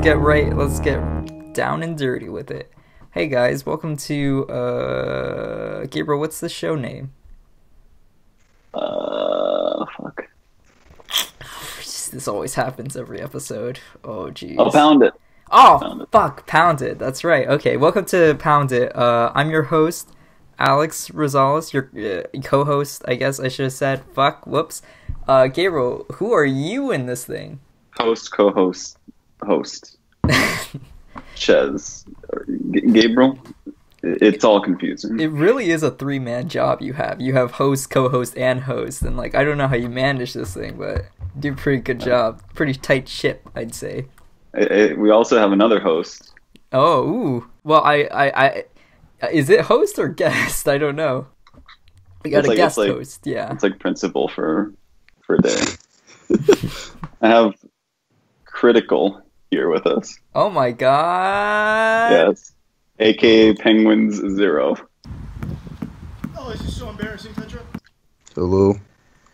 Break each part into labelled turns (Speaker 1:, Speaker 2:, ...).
Speaker 1: let's get down and dirty with it. Hey guys, welcome to Gabriel, what's the show name?
Speaker 2: Fuck.
Speaker 1: This always happens every episode. Oh jeez.
Speaker 2: Oh, Pound It.
Speaker 1: Oh,
Speaker 2: Pound It.
Speaker 1: fuck, Pound It. That's right. Okay, welcome to Pound It. I'm your host, Alex Rosales, your co-host, I guess I should have said. Fuck, whoops. Gabriel, who are you in this thing?
Speaker 2: Host, co-host, host. Ches. Gabriel. It's all confusing.
Speaker 1: It really is a three-man job you have. You have host, co-host, and host. And, like, I don't know how you manage this thing, but you do a pretty good job. Pretty tight ship, I'd say.
Speaker 2: We also have another host.
Speaker 1: Oh, ooh. Well, I is it host or guest? I don't know. We got a guest host, yeah.
Speaker 2: It's like principal for a day. I have Critical here with us.
Speaker 1: Oh my god.
Speaker 2: Yes. AKA Penguins Zero.
Speaker 3: Oh, this is so embarrassing, Tetra.
Speaker 4: Hello.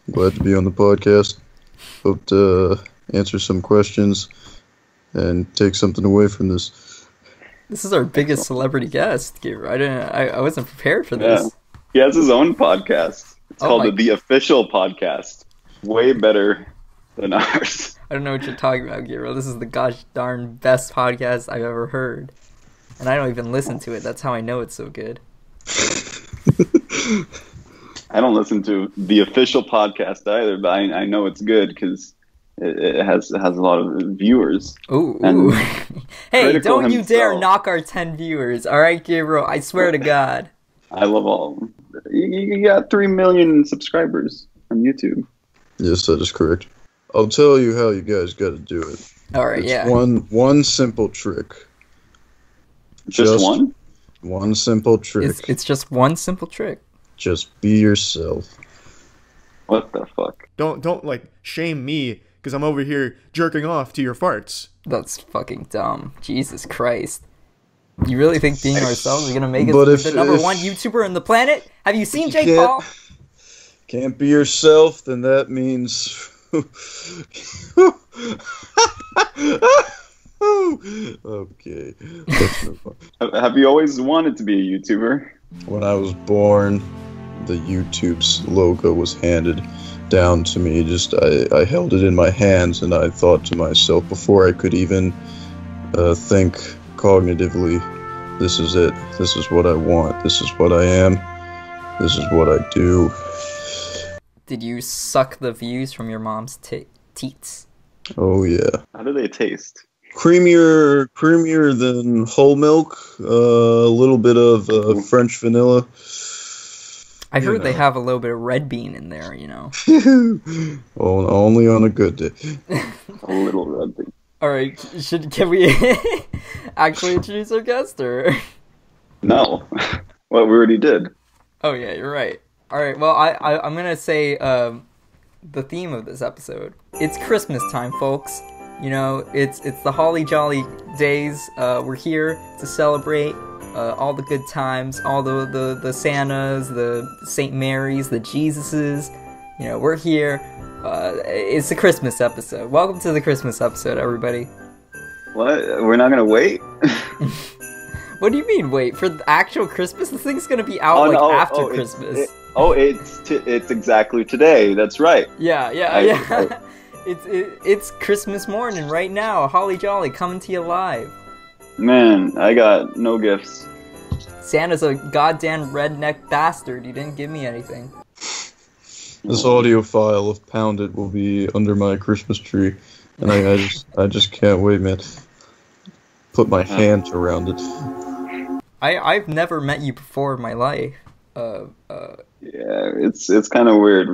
Speaker 4: Glad to be on the podcast. Hope to answer some questions and take something away from this.
Speaker 1: This is our biggest celebrity guest, Gabriel. I wasn't prepared for this.
Speaker 2: Yeah. He has his own podcast. It's called The Official Podcast. Way better than ours.
Speaker 1: I don't know what you're talking about, Gabriel. This is the gosh darn best podcast I've ever heard. And I don't even listen to it. That's how I know it's so good.
Speaker 2: I don't listen to the official podcast either, but I know it's good because it has a lot of viewers.
Speaker 1: Ooh. Hey,
Speaker 2: Critical
Speaker 1: don't you
Speaker 2: himself.
Speaker 1: dare knock our 10 viewers. All right, Gabriel? I swear to God.
Speaker 2: I love all of them. You got 3 million subscribers on YouTube.
Speaker 4: Yes, that is correct. I'll tell you how you guys got to do it.
Speaker 1: All right,
Speaker 4: It's
Speaker 1: yeah.
Speaker 4: one simple trick.
Speaker 2: Just one?
Speaker 4: One simple trick.
Speaker 1: It's just one simple trick.
Speaker 4: Just be yourself.
Speaker 2: What the fuck?
Speaker 3: Don't like shame me because I'm over here jerking off to your farts.
Speaker 1: That's fucking dumb. Jesus Christ. You really think being ourselves is going to make us
Speaker 4: But
Speaker 1: the number one YouTuber on the planet? Have you seen Jake Paul?
Speaker 4: Can't be yourself, then that means... Okay. That's no fun.
Speaker 2: Have you always wanted to be a YouTuber?
Speaker 4: When I was born, the YouTube's logo was handed down to me. I held it in my hands and I thought to myself before I could even think cognitively, this is it. This is what I want. This is what I am. This is what I do.
Speaker 1: Did you suck the views from your mom's teats?
Speaker 4: Oh yeah.
Speaker 2: How do they taste?
Speaker 4: Creamier than whole milk. A little bit of French vanilla.
Speaker 1: I heard they have a little bit of red bean in there, you know.
Speaker 4: Only on a good day.
Speaker 2: A little red thing.
Speaker 1: All right, can we actually introduce our guest, or?
Speaker 2: No. Well, we already did.
Speaker 1: Oh yeah, you're right. All right, well I'm gonna say the theme of this episode. It's Christmas time, folks. You know, it's the holly jolly days. We're here to celebrate all the good times, all the Santas, the Saint Marys, the Jesuses. You know, we're here. It's the Christmas episode. Welcome to the Christmas episode, everybody.
Speaker 2: What? We're not gonna wait?
Speaker 1: What do you mean, wait? For the actual Christmas? This thing's gonna be out after Christmas.
Speaker 2: It's exactly today. That's right.
Speaker 1: Yeah. It's Christmas morning right now. Holly jolly coming to you live.
Speaker 2: Man, I got no gifts.
Speaker 1: Santa's a goddamn redneck bastard. He didn't give me anything.
Speaker 4: This audio file of Pound It will be under my Christmas tree, and I just can't wait, man. Put my hands around it.
Speaker 1: I've never met you before in my life.
Speaker 2: Yeah, it's kind of weird.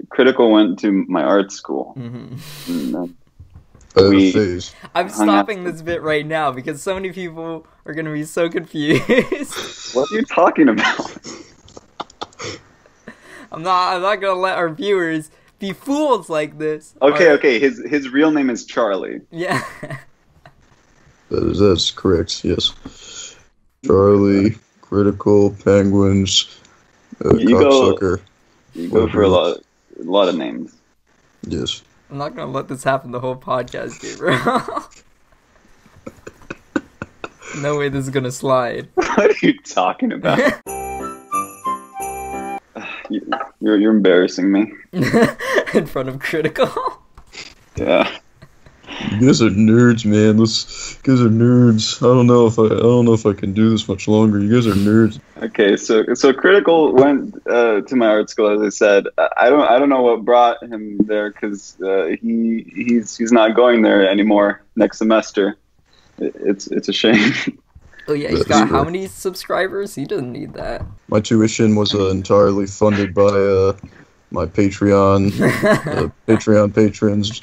Speaker 2: Critical went to my art school.
Speaker 1: Mm-hmm.
Speaker 4: Phase.
Speaker 1: I'm stopping this bit right now because so many people are gonna be so confused.
Speaker 2: What are you talking about?
Speaker 1: I'm not gonna let our viewers be fools like this.
Speaker 2: Okay. His real name is Charlie.
Speaker 1: Yeah.
Speaker 4: That's correct. Yes. Charlie, Critical, Penguins, Cocksucker.
Speaker 2: You go for a lot of names.
Speaker 4: Yes.
Speaker 1: I'm not gonna let this happen the whole podcast, Gabriel. No way this is gonna slide.
Speaker 2: What are you talking about? You're embarrassing me.
Speaker 1: In front of Critical.
Speaker 2: Yeah.
Speaker 4: You guys are nerds, man. You guys are nerds. I don't know if I can do this much longer. You guys are nerds.
Speaker 2: Okay, so Critical went to my art school, as I said. I don't know what brought him there, because he's not going there anymore next semester. It's a shame.
Speaker 1: Oh yeah, he's got how many subscribers? He doesn't need that.
Speaker 4: My tuition was entirely funded by my Patreon Patreon patrons.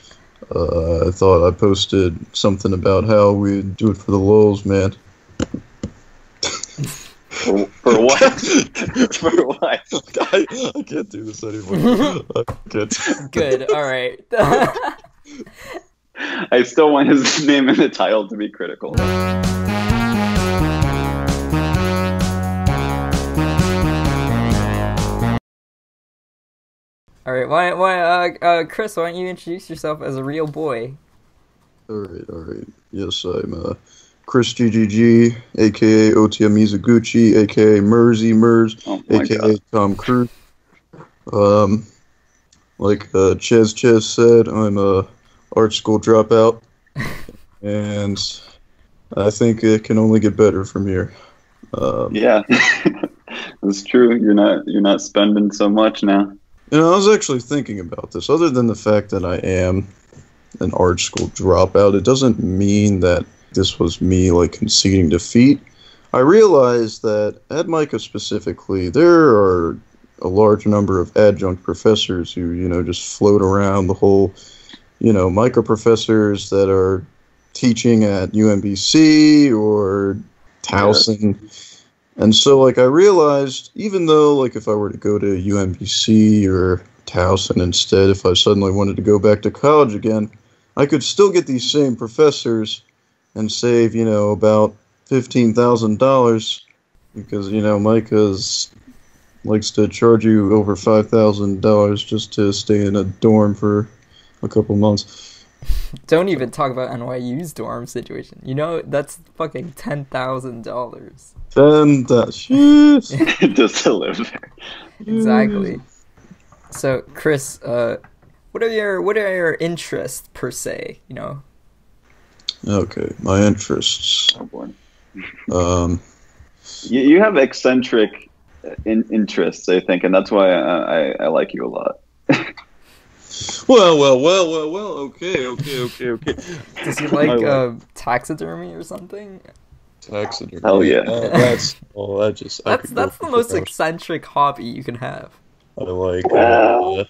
Speaker 4: I thought I posted something about how we do it for the lulz, man.
Speaker 2: For what? For what?
Speaker 4: I can't do this anymore. I can't.
Speaker 1: Good, alright.
Speaker 2: I still want his name in the title to be Critical.
Speaker 1: Alright, why, Chris, why don't you introduce yourself as a real boy?
Speaker 4: Alright. Yes, I'm Chrisggg, aka Otia Mizuguchi, aka Mers,
Speaker 2: Oh my
Speaker 4: aka
Speaker 2: God.
Speaker 4: Tom Cruise. Like Ches said, I'm a art school dropout, and I think it can only get better from here.
Speaker 2: Yeah, that's true. You're not spending so much now.
Speaker 4: You know, I was actually thinking about this. Other than the fact that I am an art school dropout, it doesn't mean that this was me, like, conceding defeat. I realized that at Micah specifically, there are a large number of adjunct professors who, you know, just float around the whole, you know, Micah professors that are teaching at UMBC or Towson. And so, like, I realized, even though, like, if I were to go to UMBC or Towson instead, if I suddenly wanted to go back to college again, I could still get these same professors and save, you know, about $15,000, because, you know, Micah's likes to charge you over $5,000 just to stay in a dorm for a couple months.
Speaker 1: Don't even talk about NYU's dorm situation. You know, that's fucking $10,000.
Speaker 4: Then that shit.
Speaker 2: Just to live there.
Speaker 1: Exactly. So, Chris, what are your interests per se? You know.
Speaker 4: Okay, my interests.
Speaker 2: Oh boy.
Speaker 4: Um,
Speaker 2: You have eccentric interests, I think, and that's why I like you a lot.
Speaker 4: well. Okay.
Speaker 1: Does he like taxidermy or something?
Speaker 4: Taxidermy.
Speaker 2: Hell yeah.
Speaker 4: That's
Speaker 1: That's the most eccentric hobby you can have.
Speaker 4: I like.
Speaker 2: What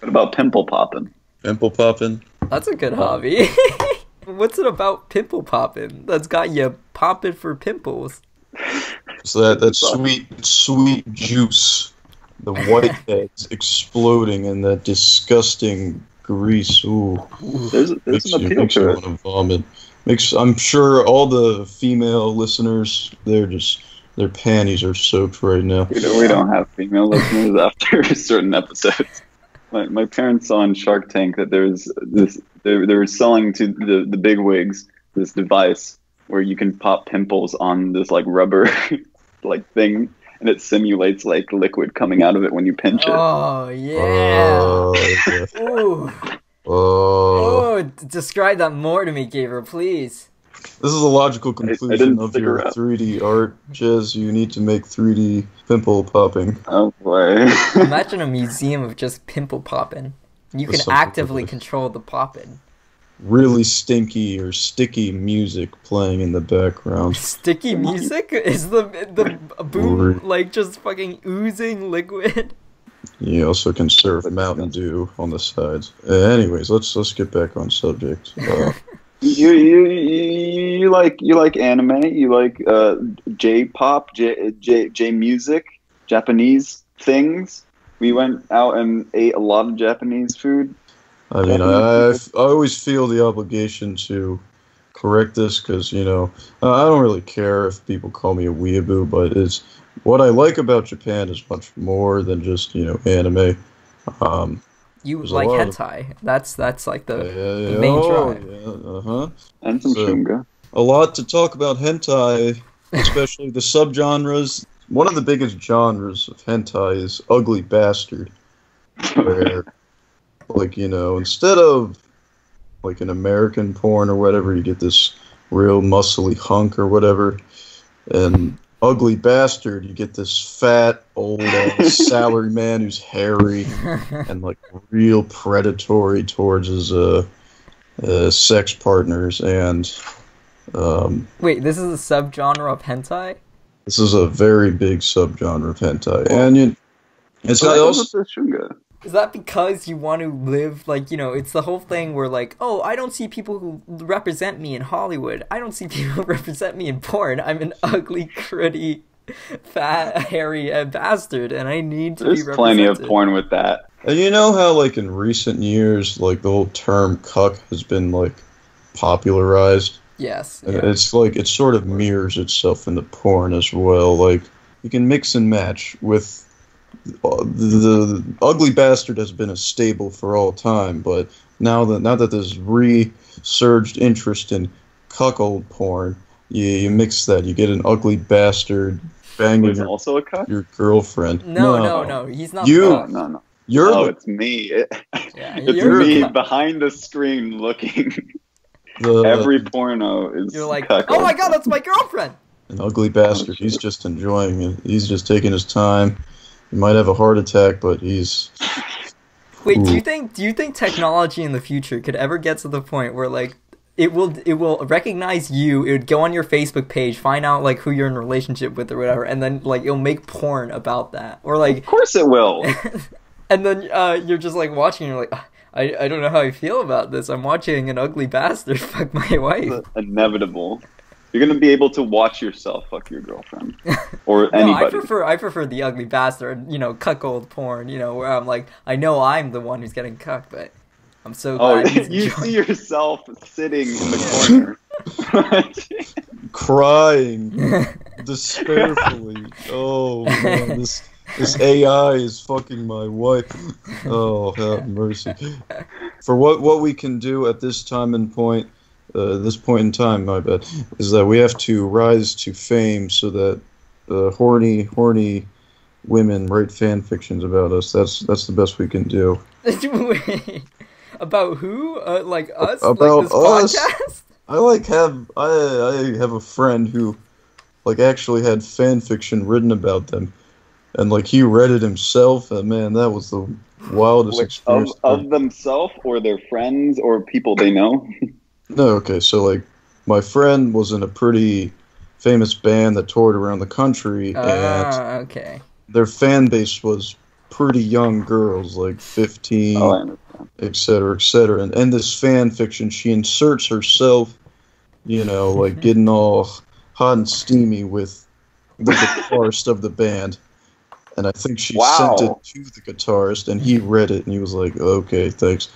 Speaker 2: about pimple popping?
Speaker 4: Pimple popping.
Speaker 1: That's a good hobby. What's it about pimple popping that's got you popping for pimples?
Speaker 4: So that sweet juice, the whiteheads exploding in that disgusting grease. Ooh,
Speaker 2: There's
Speaker 4: makes
Speaker 2: an appeal
Speaker 4: you
Speaker 2: to
Speaker 4: want to vomit. I'm sure all the female listeners, their panties are soaked right now.
Speaker 2: it. We don't have female listeners after certain episodes. My parents saw on Shark Tank that there's this. They were selling to the bigwigs this device where you can pop pimples on this like rubber like thing, and it simulates like liquid coming out of it when you pinch it.
Speaker 1: Oh yeah.
Speaker 4: Yeah.
Speaker 1: Ooh.
Speaker 4: Oh.
Speaker 1: Describe that more to me, Gabriel, please.
Speaker 4: This is a logical conclusion of
Speaker 2: figure
Speaker 4: your
Speaker 2: out.
Speaker 4: 3D art, Jez. You need to make 3D pimple popping.
Speaker 2: Oh boy.
Speaker 1: Imagine a museum of just pimple popping. You can
Speaker 4: Something
Speaker 1: actively
Speaker 4: like-
Speaker 1: control the popping.
Speaker 4: Really stinky or sticky music playing in the background.
Speaker 1: Sticky music? Is the boom like just fucking oozing liquid?
Speaker 4: You also can serve Mountain Dew on the sides. Anyways, let's get back on subject.
Speaker 2: You like anime? You like J-pop, J music, Japanese things? We went out and ate a lot of Japanese food.
Speaker 4: I mean, I always feel the obligation to correct this because, you know, I don't really care if people call me a weeaboo, but it's what I like about Japan is much more than just, you know, anime.
Speaker 1: You
Speaker 4: There's a
Speaker 1: like
Speaker 4: lot of-
Speaker 1: hentai. That's like the
Speaker 4: Yeah,
Speaker 1: main
Speaker 4: oh,
Speaker 1: drive.
Speaker 4: yeah, uh-huh.
Speaker 2: And some
Speaker 4: So-
Speaker 2: shunga.
Speaker 4: a lot to talk about hentai, especially the subgenres. One of the biggest genres of hentai is ugly bastard, where, like, you know, instead of like an American porn or whatever, you get this real muscly hunk or whatever, and ugly bastard, you get this fat old salary man who's hairy and like real predatory towards his sex partners. And
Speaker 1: wait, this is a subgenre of hentai?
Speaker 4: this is a very big subgenre of hentai, and it's also.
Speaker 1: Is that because you want to live, like, you know, it's the whole thing where, like, oh, I don't see people who represent me in Hollywood. I don't see people who represent me in porn. I'm an ugly, gritty, fat, hairy bastard, and I need to be represented.
Speaker 2: There's plenty of porn with that.
Speaker 4: And you know how, like, in recent years, like, the whole term cuck has been, like, popularized?
Speaker 1: Yes.
Speaker 4: And
Speaker 1: Yeah.
Speaker 4: it's like, it sort of mirrors itself into porn as well. Like, you can mix and match with... The ugly bastard has been a staple for all time, but now that there's resurged interest in cuckold porn, you mix that. You get an ugly bastard banging
Speaker 2: also a cuck?
Speaker 4: your girlfriend.
Speaker 1: No, he's not.
Speaker 2: No. It's me.
Speaker 1: Yeah,
Speaker 2: It's me behind the screen looking. Every porno is.
Speaker 1: You're like,
Speaker 2: cuckold.
Speaker 1: oh my god, that's my girlfriend.
Speaker 4: An ugly bastard. He's just enjoying it. He's just taking his time. He might have a heart attack, but he's...
Speaker 1: Wait,
Speaker 4: Ooh.
Speaker 1: do you think technology in the future could ever get to the point where, like, it will recognize you, it would go on your Facebook page, find out, like, who you're in a relationship with or whatever, and then, like, it'll make porn about that? Or, like...
Speaker 2: Of course it will!
Speaker 1: And then you're just, like, watching, and you're like, I don't know how I feel about this. I'm watching an ugly bastard fuck my wife.
Speaker 2: It's inevitable. You're gonna be able to watch yourself fuck your girlfriend. Or anybody.
Speaker 1: I prefer the ugly bastard, you know, cuckold porn, you know, where I'm like, I know I'm the one who's getting cucked, but I'm so glad he's
Speaker 2: you
Speaker 1: enjoying.
Speaker 2: see yourself sitting in the corner.
Speaker 4: crying despairfully. Oh, man, this AI is fucking my wife. Oh, have mercy. For what we can do at this time and point... this point in time, my bad, is that we have to rise to fame so that horny women write fan fictions about us. That's the best we can do.
Speaker 1: Wait, about who? Like us?
Speaker 4: About
Speaker 1: like this
Speaker 4: us?
Speaker 1: podcast?
Speaker 4: I have a friend who, like, actually had fan fiction written about them, and like he read it himself, and man, that was the wildest experience.
Speaker 2: Of themselves or their friends or people they know?
Speaker 4: No, okay, so, like, my friend was in a pretty famous band that toured around the country, and
Speaker 1: okay.
Speaker 4: their fan base was pretty young girls, like 15, etc., etc. And this fan fiction, she inserts herself, you know, like, getting all hot and steamy with the guitarist of the band. And I think she sent it to the guitarist, and he read it, and he was like, okay, thanks.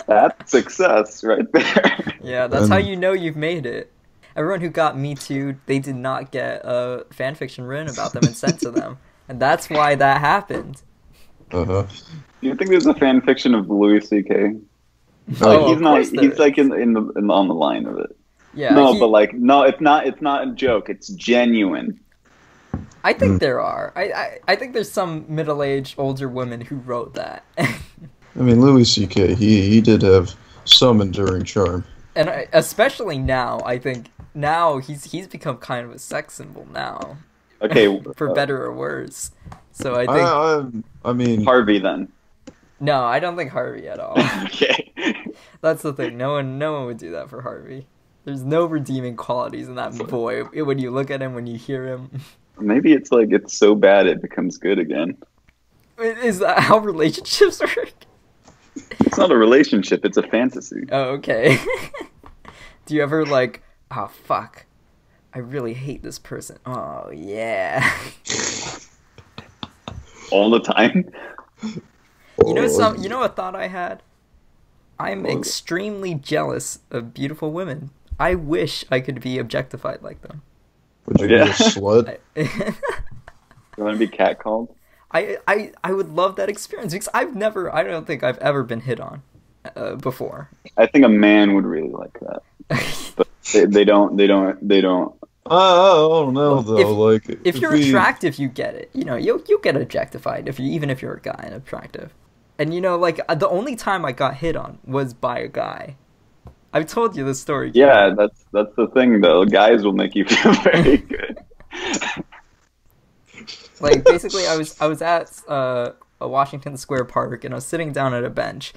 Speaker 2: That's success right there.
Speaker 1: Yeah, that's how you know you've made it. Everyone who got Me Too, they did not get a fanfiction written about them and sent to them. And that's why that happened.
Speaker 4: Uh-huh.
Speaker 2: Do you think there's a fan fiction of Louis C.K.?
Speaker 1: Oh,
Speaker 2: he's not. He's like on the line of it.
Speaker 1: Yeah.
Speaker 2: No, but like, no, it's not. It's not a joke. It's genuine.
Speaker 1: I think there are. I think there's some middle-aged older women who wrote that.
Speaker 4: I mean, Louis C.K., he did have some enduring charm.
Speaker 1: And especially now, I think now he's become kind of a sex symbol now.
Speaker 2: Okay.
Speaker 1: For better or worse. So I think...
Speaker 4: I mean...
Speaker 2: Harvey, then.
Speaker 1: No, I don't think Harvey at all.
Speaker 2: Okay.
Speaker 1: That's the thing. No one would do that for Harvey. There's no redeeming qualities in that boy. When you look at him, when you hear him...
Speaker 2: Maybe it's like it's so bad it becomes good again.
Speaker 1: Is that how relationships work?
Speaker 2: It's not a relationship, it's a fantasy.
Speaker 1: Oh, okay. Do you ever like, oh fuck, I really hate this person. Oh yeah.
Speaker 2: All the time?
Speaker 1: You know a thought I had? I'm extremely jealous of beautiful women. I wish I could be objectified like them.
Speaker 4: Would you be a slut?
Speaker 2: You want to be catcalled?
Speaker 1: I would love that experience because I don't think I've ever been hit on before.
Speaker 2: I think a man would really like that. But They don't.
Speaker 4: I don't know though.
Speaker 1: If you're attractive, you get it. You know, you'll get objectified even if you're a guy and attractive. And you know, like the only time I got hit on was by a guy. I've told you this story.
Speaker 2: Yeah, that's the thing though. Guys will make you feel very good.
Speaker 1: Like basically, I was at a Washington Square Park and I was sitting down at a bench,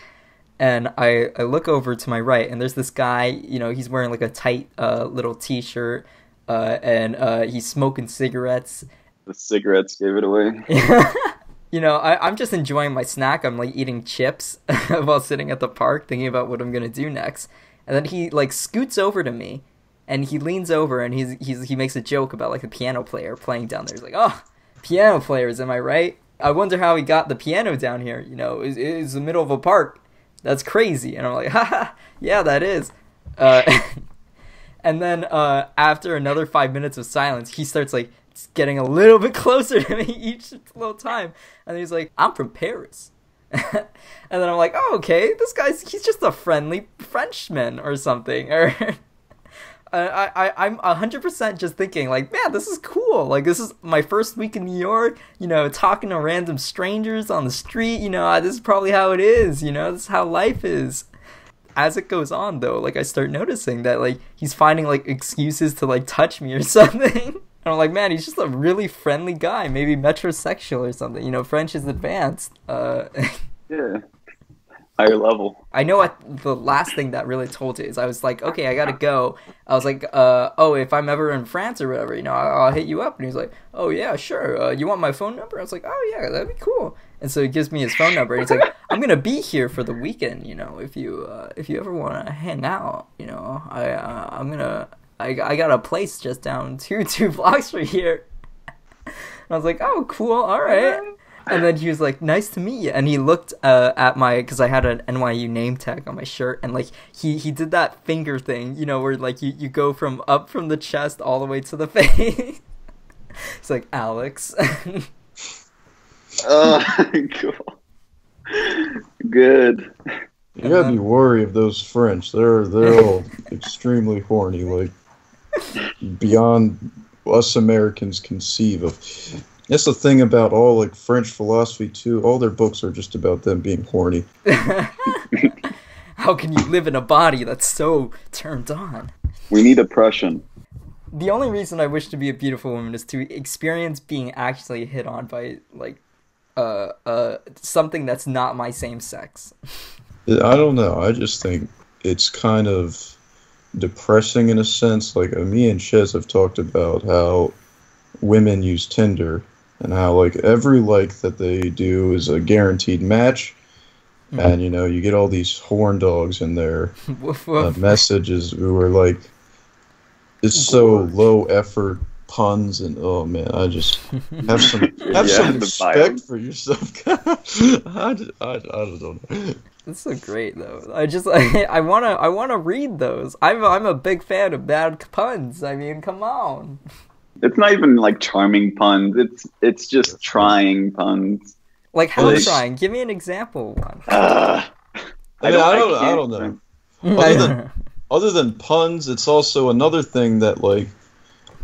Speaker 1: and I look over to my right and there's this guy. You know, he's wearing like a tight little T-shirt, and he's smoking cigarettes.
Speaker 2: The cigarettes gave it away.
Speaker 1: You know, I'm just enjoying my snack. I'm like eating chips while sitting at the park, thinking about what I'm gonna do next. And then he like scoots over to me, and he leans over and he makes a joke about like the piano player playing down there. He's like, "Oh, piano players, am I right? I wonder how he got the piano down here. You know, it's the middle of a park. That's crazy." And I'm like, "Haha, yeah, that is." And then after another 5 minutes of silence, he starts like getting a little bit closer to me each little time, and he's like, "I'm from Paris." And then I'm like, "Oh, okay, he's just a friendly Frenchman or something." Or I'm 100% just thinking like, man, this is cool. Like, this is my first week in New York, you know, talking to random strangers on the street, you know, this is probably how it is, you know, this is how life is. As it goes on, though, like, I start noticing that, like, he's finding, like, excuses to, like, touch me or something. And I'm like, man, he's just a really friendly guy, maybe metrosexual or something, you know, French is advanced.
Speaker 2: Yeah. Higher level.
Speaker 1: I know the last thing that really told it is I was like, okay, I gotta go. I was like, oh, if I'm ever in France or whatever, you know, I'll hit you up. And he's like, oh yeah, sure. You want my phone number? I was like, oh yeah, that'd be cool. And so he gives me his phone number. And he's like, I'm gonna be here for the weekend. You know, if you ever want to hang out, you know, I got a place just down two blocks from here. And I was like, oh, cool, all right. And then he was like, nice to meet you. And he looked at because I had an NYU name tag on my shirt, and like he did that finger thing, you know, where like you go from the chest all the way to the face. It's like, Alex.
Speaker 2: Cool. Good.
Speaker 4: You gotta be wary of those French. They're all extremely horny, like beyond us Americans conceive of. That's the thing about all like French philosophy too. All their books are just about them being horny.
Speaker 1: How can you live in a body that's so turned on?
Speaker 2: We need oppression.
Speaker 1: The only reason I wish to be a beautiful woman is to experience being actually hit on by like something that's not my same sex.
Speaker 4: I don't know. I just think it's kind of depressing in a sense. Like me and Chez have talked about how women use Tinder and how like every like that they do is a guaranteed match. And you know, you get all these horn dogs in their messages who are like, it's so low effort puns, and oh man, I just have some respect for yourself. I don't know.
Speaker 1: That's so great though. I wanna read those. I'm a big fan of bad puns. I mean, come on.
Speaker 2: It's not even like charming puns. It's just trying puns.
Speaker 1: Like how trying? Give me an example one.
Speaker 2: I
Speaker 4: don't know. Other than puns, it's also another thing that like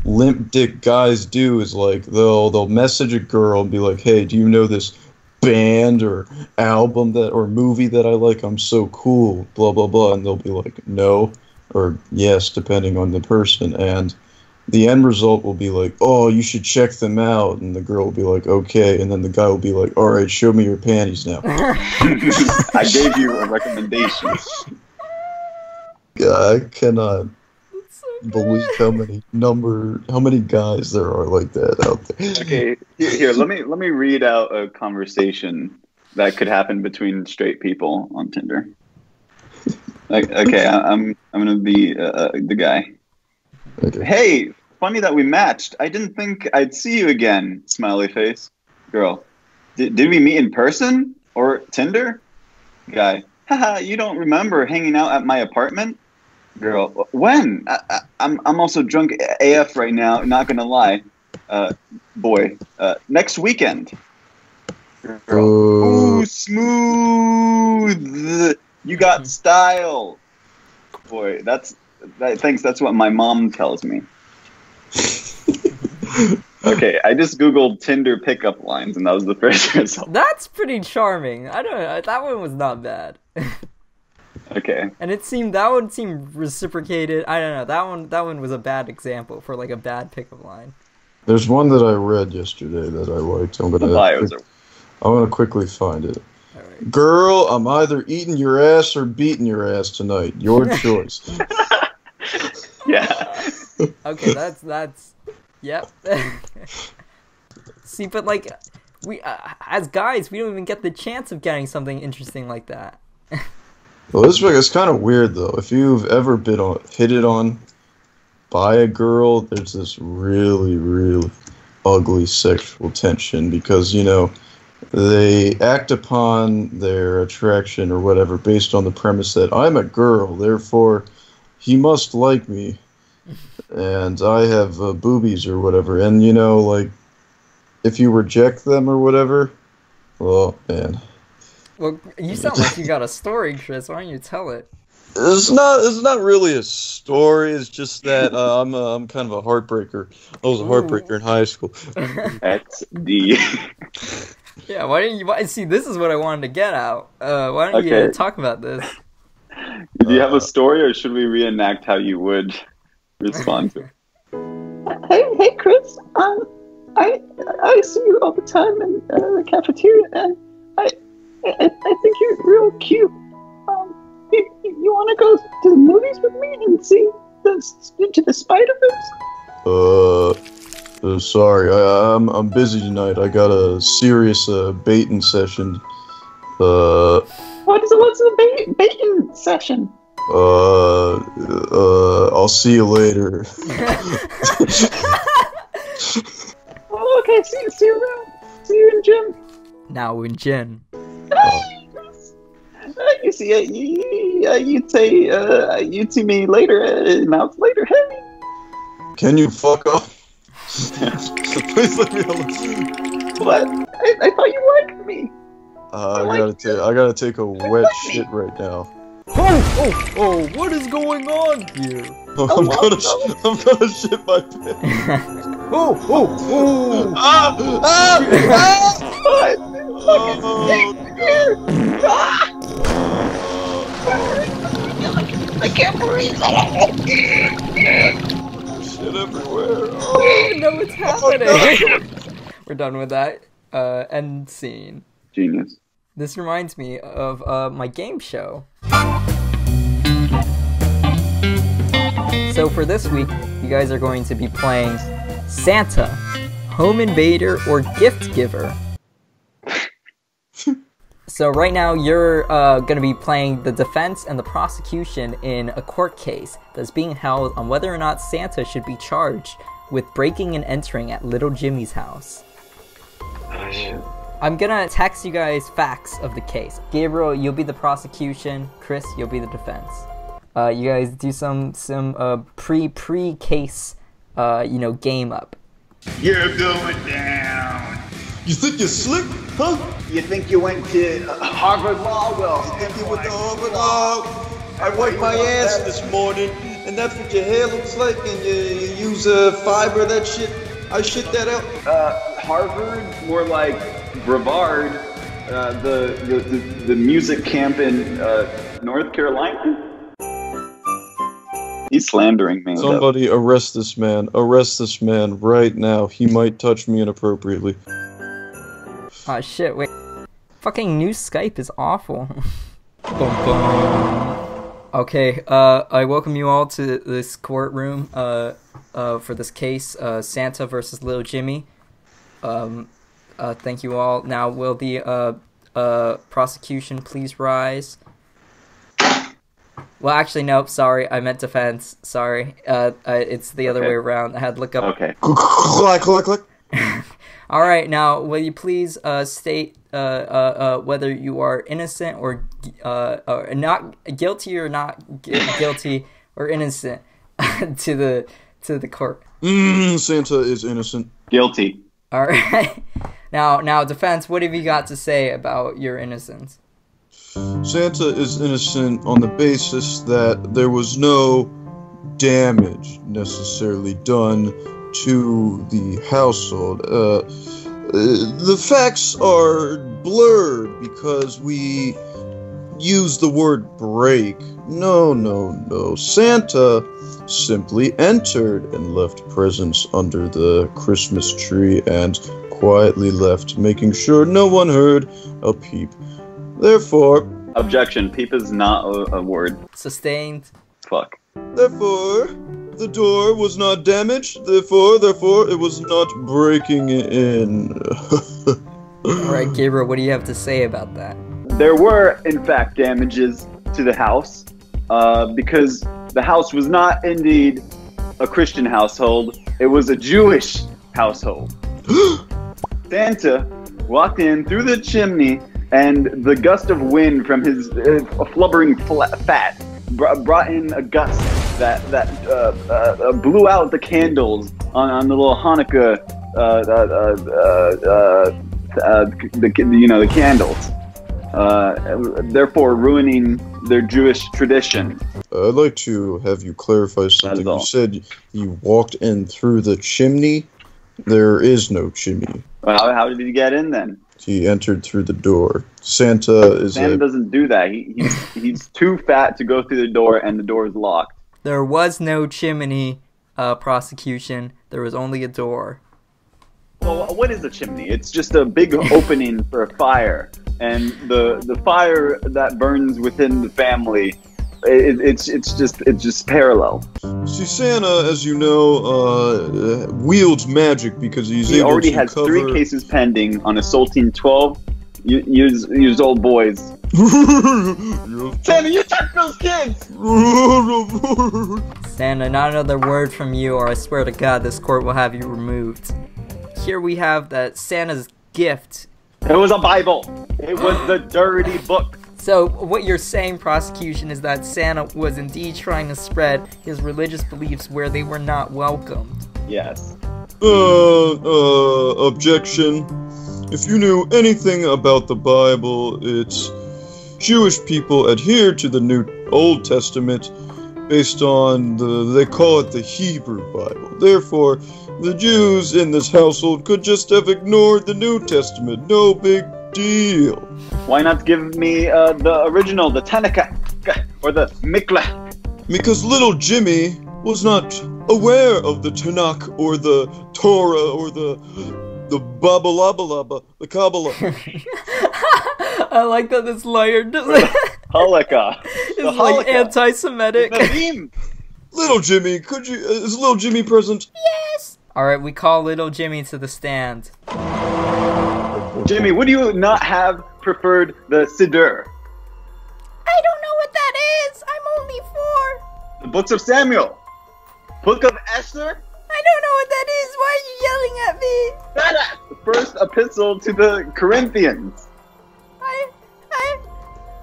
Speaker 4: limp dick guys do is like they'll message a girl and be like, "Hey, do you know this band or album or movie that I like? I'm so cool, blah blah blah." And they'll be like, "No," or "Yes," depending on the person, and the end result will be like, "Oh, you should check them out," and the girl will be like, "Okay," and then the guy will be like, "All right, show me your panties now."
Speaker 2: I gave you a recommendation.
Speaker 4: I cannot believe how many guys there are like that out there.
Speaker 2: Okay, here let me read out a conversation that could happen between straight people on Tinder. Okay, I'm gonna be the guy.
Speaker 4: Okay.
Speaker 2: Hey, funny that we matched. I didn't think I'd see you again. Smiley face. Girl, did we meet in person or Tinder? Guy, haha, you don't remember hanging out at my apartment? Girl, when? I'm also drunk AF right now, not gonna lie. Boy, next weekend. Girl, ooh, smooth. You got style. Boy, that's Thanks. That's what my mom tells me. Okay, I just googled Tinder pickup lines, and that was the first result.
Speaker 1: That's pretty charming. I don't know. That one was not bad.
Speaker 2: Okay.
Speaker 1: And that one seemed reciprocated. I don't know. That one was a bad example for like a bad pickup line.
Speaker 4: There's one that I read yesterday that I liked. I'm gonna quickly find it.
Speaker 1: All right.
Speaker 4: Girl, I'm either eating your ass or beating your ass tonight. Your choice.
Speaker 2: Yeah.
Speaker 1: Okay, that's yep. See, but like we as guys, we don't even get the chance of getting something interesting like that.
Speaker 4: Well, this is kind of weird though. If you've ever hit it on by a girl, there's this really, really ugly sexual tension because, you know, they act upon their attraction or whatever based on the premise that I'm a girl, therefore he must like me, and I have boobies or whatever. And, you know, like, if you reject them or whatever, well, man.
Speaker 1: Well, you sound like you got a story, Chris. Why don't you tell it?
Speaker 4: It's not really a story. It's just that I'm kind of a heartbreaker. I was a heartbreaker in high school.
Speaker 2: XD.
Speaker 1: Yeah, why didn't you see? This is what I wanted to get out. Why don't you talk about this?
Speaker 2: Do you have a story, or should we reenact how you would respond to it?
Speaker 5: Hey, Chris. I see you all the time in the cafeteria, and I think you're real cute. You want to go to the movies with me and see Into the Spider-Verse?
Speaker 4: Sorry, I'm busy tonight. I got a serious baiting session.
Speaker 5: What's the baiting session?
Speaker 4: I'll see you later.
Speaker 5: Oh, okay, see you around. See you in gym.
Speaker 1: Now in gym.
Speaker 5: You see, you'd say, you'd see me later, now it's later, hey!
Speaker 4: Can you fuck off? Please let me alone.
Speaker 5: What? I thought you liked me!
Speaker 4: I gotta take a wet shit right now.
Speaker 1: Oh, what is going on here?
Speaker 4: I'm gonna shit my pants.
Speaker 1: Oh!
Speaker 5: I can't breathe.
Speaker 4: Shit everywhere.
Speaker 1: I don't even know what's happening. We're done with that. End scene.
Speaker 2: Genius.
Speaker 1: This reminds me of my game show. So for this week, you guys are going to be playing Santa, Home Invader, or Gift Giver. So right now you're going to be playing the defense and the prosecution in a court case that's being held on whether or not Santa should be charged with breaking and entering at Little Jimmy's house.
Speaker 2: Oh, shit.
Speaker 1: I'm gonna text you guys facts of the case. Gabriel, you'll be the prosecution. Chris, you'll be the defense. You guys do some pre-case, game up.
Speaker 6: You're going down.
Speaker 3: You think you're slick, huh?
Speaker 6: You think you went to Harvard Law? Well,
Speaker 3: You think you went to Harvard Law? I wiped my ass this morning, and that's what your hair looks like, and you use fiber, that shit. I shit that out.
Speaker 2: Harvard, more like Brevard, the music camp in North Carolina. He's slandering me.
Speaker 4: Somebody arrest this man. Arrest this man right now. He might touch me inappropriately.
Speaker 1: Oh shit, wait. Fucking new Skype is awful. Boom, boom. Okay, I welcome you all to this courtroom for this case, Santa versus Little Jimmy. Thank you all. Now, will the prosecution please rise? Well, actually, nope, sorry. I meant defense. Sorry. It's the other way around. I had to look up.
Speaker 2: Okay.
Speaker 3: Click.
Speaker 1: All right, now, will you please state whether you are innocent or not guilty or not guilty or innocent to the court?
Speaker 4: Santa is innocent.
Speaker 2: Guilty.
Speaker 1: All right. Now, defense. What have you got to say about your innocence?
Speaker 4: Santa is innocent on the basis that there was no damage necessarily done to the household. The facts are blurred because we use the word break. No. Santa simply entered and left presents under the Christmas tree and quietly left, making sure no one heard a peep. Therefore...
Speaker 2: Objection. Peep is not a word.
Speaker 1: Sustained.
Speaker 2: Fuck.
Speaker 4: Therefore, the door was not damaged. Therefore, it was not breaking in.
Speaker 1: Alright, Gabriel, what do you have to say about that?
Speaker 2: There were, in fact, damages to the house, because the house was not indeed a Christian household. It was a Jewish household. Santa walked in through the chimney, and the gust of wind from his flubbering fat brought in a gust that blew out the candles on the little Hanukkah, the candles, therefore ruining their Jewish tradition.
Speaker 4: I'd like to have you clarify something. You said you walked in through the chimney. There is no chimney.
Speaker 2: Well, how did he get in then?
Speaker 4: He entered through the door. Santa
Speaker 2: doesn't do that. He's too fat to go through the door, and the door is locked.
Speaker 1: There was no chimney prosecution. There was only a door.
Speaker 2: Well, what is a chimney? It's just a big opening for a fire, and the fire that burns within the family, it's just parallel.
Speaker 4: See, Santa, as you know, wields magic because he
Speaker 2: already has 3 cases pending on assaulting 12 years old boys. Santa, you took those kids!
Speaker 1: Santa, not another word from you, or I swear to God, this court will have you removed. Here we have that Santa's gift.
Speaker 2: It was a Bible. It was the dirty book.
Speaker 1: So, what you're saying, prosecution, is that Santa was indeed trying to spread his religious beliefs where they were not welcomed.
Speaker 2: Yes.
Speaker 4: Objection. If you knew anything about the Bible, it's Jewish people adhere to the Old Testament based on they call it the Hebrew Bible. Therefore, the Jews in this household could just have ignored the New Testament. No big deal.
Speaker 2: Why not give me the original, the Tanakh, or the Miklah?
Speaker 4: Because little Jimmy was not aware of the Tanakh, or the Torah, or the Babalabalaba, the Kabbalah.
Speaker 1: I like that it's layered.
Speaker 2: Halakha.
Speaker 1: It's like anti-Semitic.
Speaker 4: Little Jimmy, is little Jimmy present?
Speaker 1: Yes! Alright, we call little Jimmy to the stand.
Speaker 2: Jimmy, would you not have preferred the Siddur?
Speaker 1: I don't know what that is. I'm only 4.
Speaker 2: The books of Samuel. Book of Esther?
Speaker 1: I don't know what that is. Why are you yelling at me?
Speaker 2: The first epistle to the Corinthians.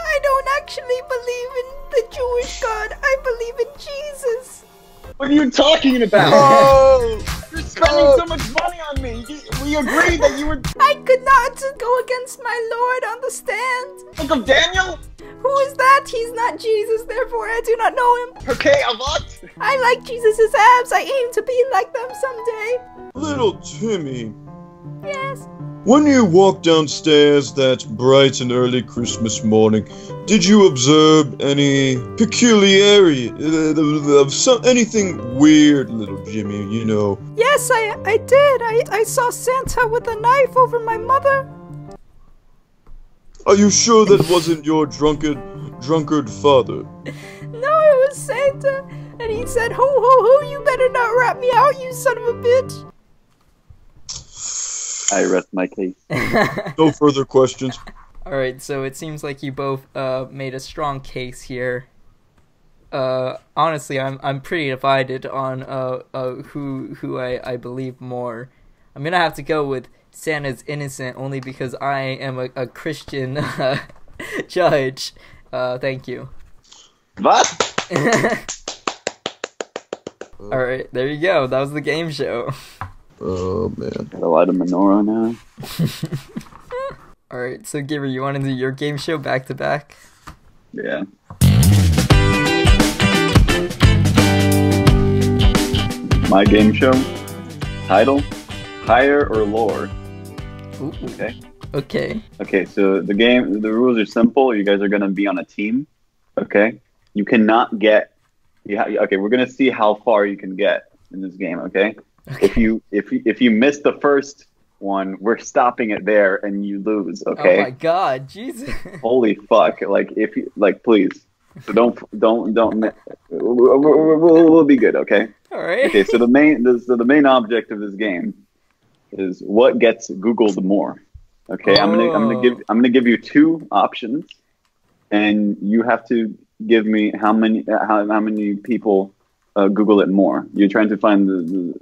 Speaker 1: I don't actually believe in the Jewish God. I believe in Jesus.
Speaker 2: What are you talking about?
Speaker 4: Oh!
Speaker 2: You're spending so much money on me. We agreed that you were...
Speaker 1: I could not go against my Lord on the stand.
Speaker 2: Book of Daniel?
Speaker 1: Who is that? He's not Jesus, therefore I do not know him.
Speaker 2: Okay, Avot?
Speaker 1: I like Jesus' abs. I aim to be like them someday.
Speaker 4: Little Timmy.
Speaker 1: Yes?
Speaker 4: When you walked downstairs that bright and early Christmas morning, did you observe any peculiarity, anything weird, little Jimmy, you know?
Speaker 1: Yes, I did. I saw Santa with a knife over my mother.
Speaker 4: Are you sure that wasn't your drunkard father?
Speaker 1: No, it was Santa. And he said, ho, ho, ho, you better not rat me out, you son of a bitch.
Speaker 2: I rest my case.
Speaker 4: No further questions.
Speaker 1: Alright, so it seems like you both made a strong case here. Honestly, I'm pretty divided on who I believe more. I'm gonna have to go with Santa's innocent only because I am a Christian judge. Thank you.
Speaker 2: What?
Speaker 1: Alright, there you go. That was the game show.
Speaker 4: Oh, man.
Speaker 2: Gotta light a menorah now.
Speaker 1: Alright, so Gabriel, you want to do your game show back to back?
Speaker 2: Yeah. my game show. Title: Higher or Lower.
Speaker 1: Ooh.
Speaker 2: Okay.
Speaker 1: Okay.
Speaker 2: Okay, so the rules are simple. You guys are gonna be on a team. Okay. You cannot get. Okay, we're gonna see how far you can get in this game. Okay. If you miss the first one, we're stopping it there, and you lose. Okay.
Speaker 1: Oh my God, Jesus.
Speaker 2: Holy fuck! Like please. So don't. We'll be good. Okay.
Speaker 1: All right.
Speaker 2: Okay. So the main object of this game is what gets Googled more. Okay. I'm gonna give you two options, and you have to give me how many people Google it more. You're trying to find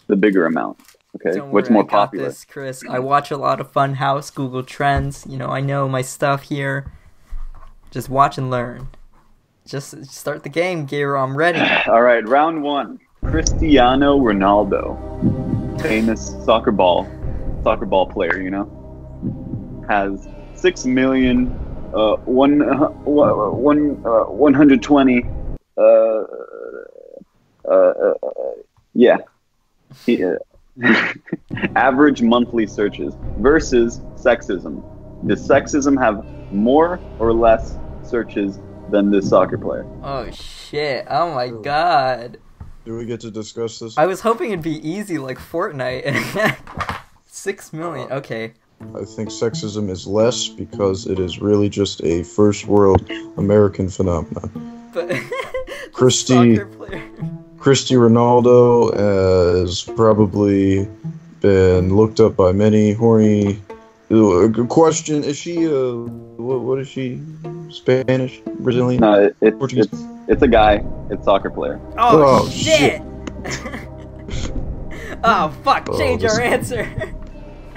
Speaker 2: the bigger amount. Okay.
Speaker 1: Don't
Speaker 2: What's
Speaker 1: worry,
Speaker 2: more
Speaker 1: I got
Speaker 2: popular?
Speaker 1: this, Chris. I watch a lot of Funhouse, Google Trends. You know, I know my stuff here. Just watch and learn. Just start the game, Gabriel. I'm ready.
Speaker 2: All right, round one. Cristiano Ronaldo, famous soccer ball player, you know, has 6,120,120. Yeah. Average monthly searches versus sexism. Does sexism have more or less searches than this soccer player?
Speaker 1: Oh shit! Oh my God!
Speaker 4: Do we get to discuss this?
Speaker 1: I was hoping it'd be easy like Fortnite. 6 million. Okay.
Speaker 4: I think sexism is less because it is really just a first world American phenomenon.
Speaker 1: But
Speaker 4: Cristi Ronaldo has probably been looked up by many horny. Good question: is she what is she? Spanish, Brazilian?
Speaker 2: No, it's a guy. It's a soccer player.
Speaker 1: Oh shit! Oh fuck! Change our answer.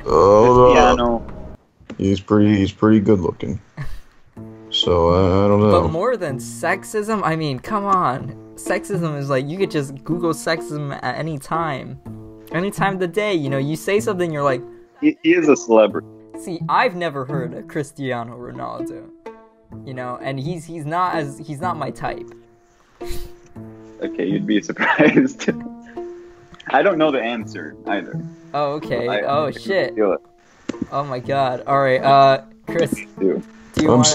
Speaker 2: Cristiano.
Speaker 4: He's pretty good looking. So I don't know.
Speaker 1: But more than sexism, I mean, come on. Sexism is like you could just Google sexism at any time of the day. You know, you say something, you're like,
Speaker 2: He is a celebrity.
Speaker 1: see, I've never heard of Cristiano Ronaldo. You know, and he's not my type.
Speaker 2: Okay, you'd be surprised. I don't know the answer either.
Speaker 1: Oh, okay.
Speaker 2: I
Speaker 1: Shit.
Speaker 2: feel it.
Speaker 1: Oh my God. All right. Chris,
Speaker 2: Too.
Speaker 1: do you want?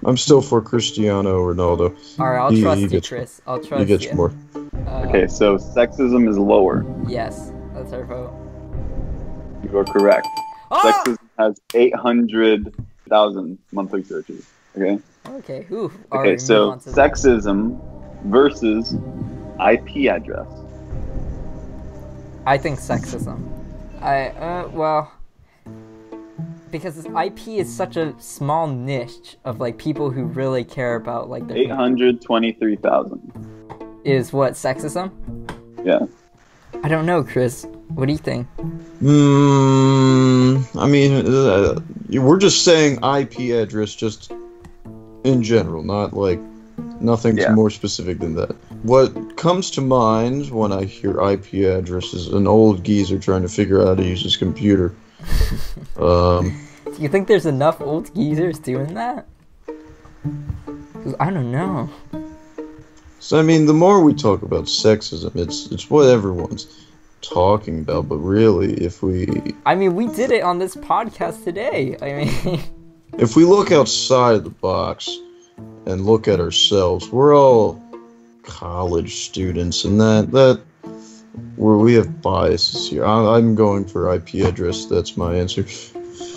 Speaker 4: I'm still for Cristiano Ronaldo.
Speaker 1: All right, I'll trust you, Chris. I'll trust you.
Speaker 4: He gets more.
Speaker 2: Okay, so sexism is lower.
Speaker 1: Yes, that's our vote.
Speaker 2: You are correct.
Speaker 1: Oh!
Speaker 2: Sexism has 800,000 monthly searches. Okay.
Speaker 1: Okay. Ooh.
Speaker 2: Okay, so sexism versus IP address.
Speaker 1: I think sexism. Well, because this IP is such a small niche of like people who really care about like the
Speaker 2: 823,000.
Speaker 1: Is what sexism?
Speaker 2: Yeah.
Speaker 1: I don't know, Chris. What do you think?
Speaker 4: I mean, we're just saying IP address just in general, not like nothing more specific than that. What comes to mind when I hear IP address is an old geezer trying to figure out how to use his computer.
Speaker 1: Do you think there's enough old geezers doing that? 'Cause I don't know.
Speaker 4: So I mean, the more we talk about sexism, it's what everyone's talking about. But really,
Speaker 1: I mean, we did it on this podcast today. I mean,
Speaker 4: if we look outside the box and look at ourselves, we're all college students, and that we have biases here. I'm going for IP address. That's my answer.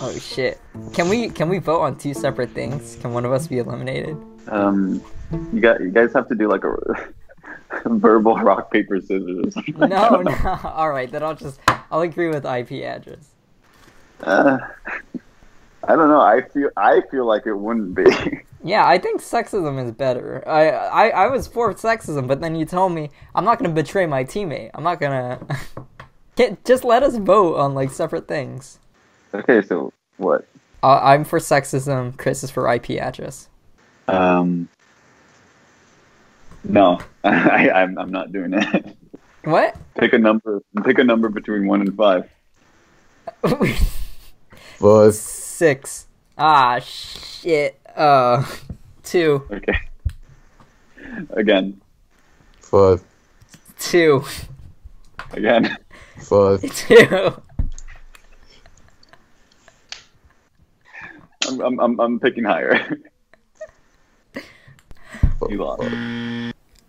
Speaker 1: oh shit! Can we vote on two separate things? Can one of us be eliminated?
Speaker 2: You guys have to do like a verbal rock paper scissors or something.
Speaker 1: No. All right, then I'll agree with IP address.
Speaker 2: I don't know. I feel like it wouldn't be.
Speaker 1: Yeah, I think sexism is better. I was for sexism, but then you told me I'm not gonna betray my teammate. I'm not gonna. Just let us vote on like separate things.
Speaker 2: Okay, so what?
Speaker 1: I'm for sexism. Chris is for IP address.
Speaker 2: No, I'm not doing it.
Speaker 1: What?
Speaker 2: Pick a number between 1 and 5.
Speaker 4: 5.
Speaker 1: 6. Ah, shit. 2.
Speaker 2: Okay. Again.
Speaker 4: 5.
Speaker 1: 2.
Speaker 2: Again.
Speaker 4: 5.
Speaker 1: 2.
Speaker 2: I'm picking higher. You lost.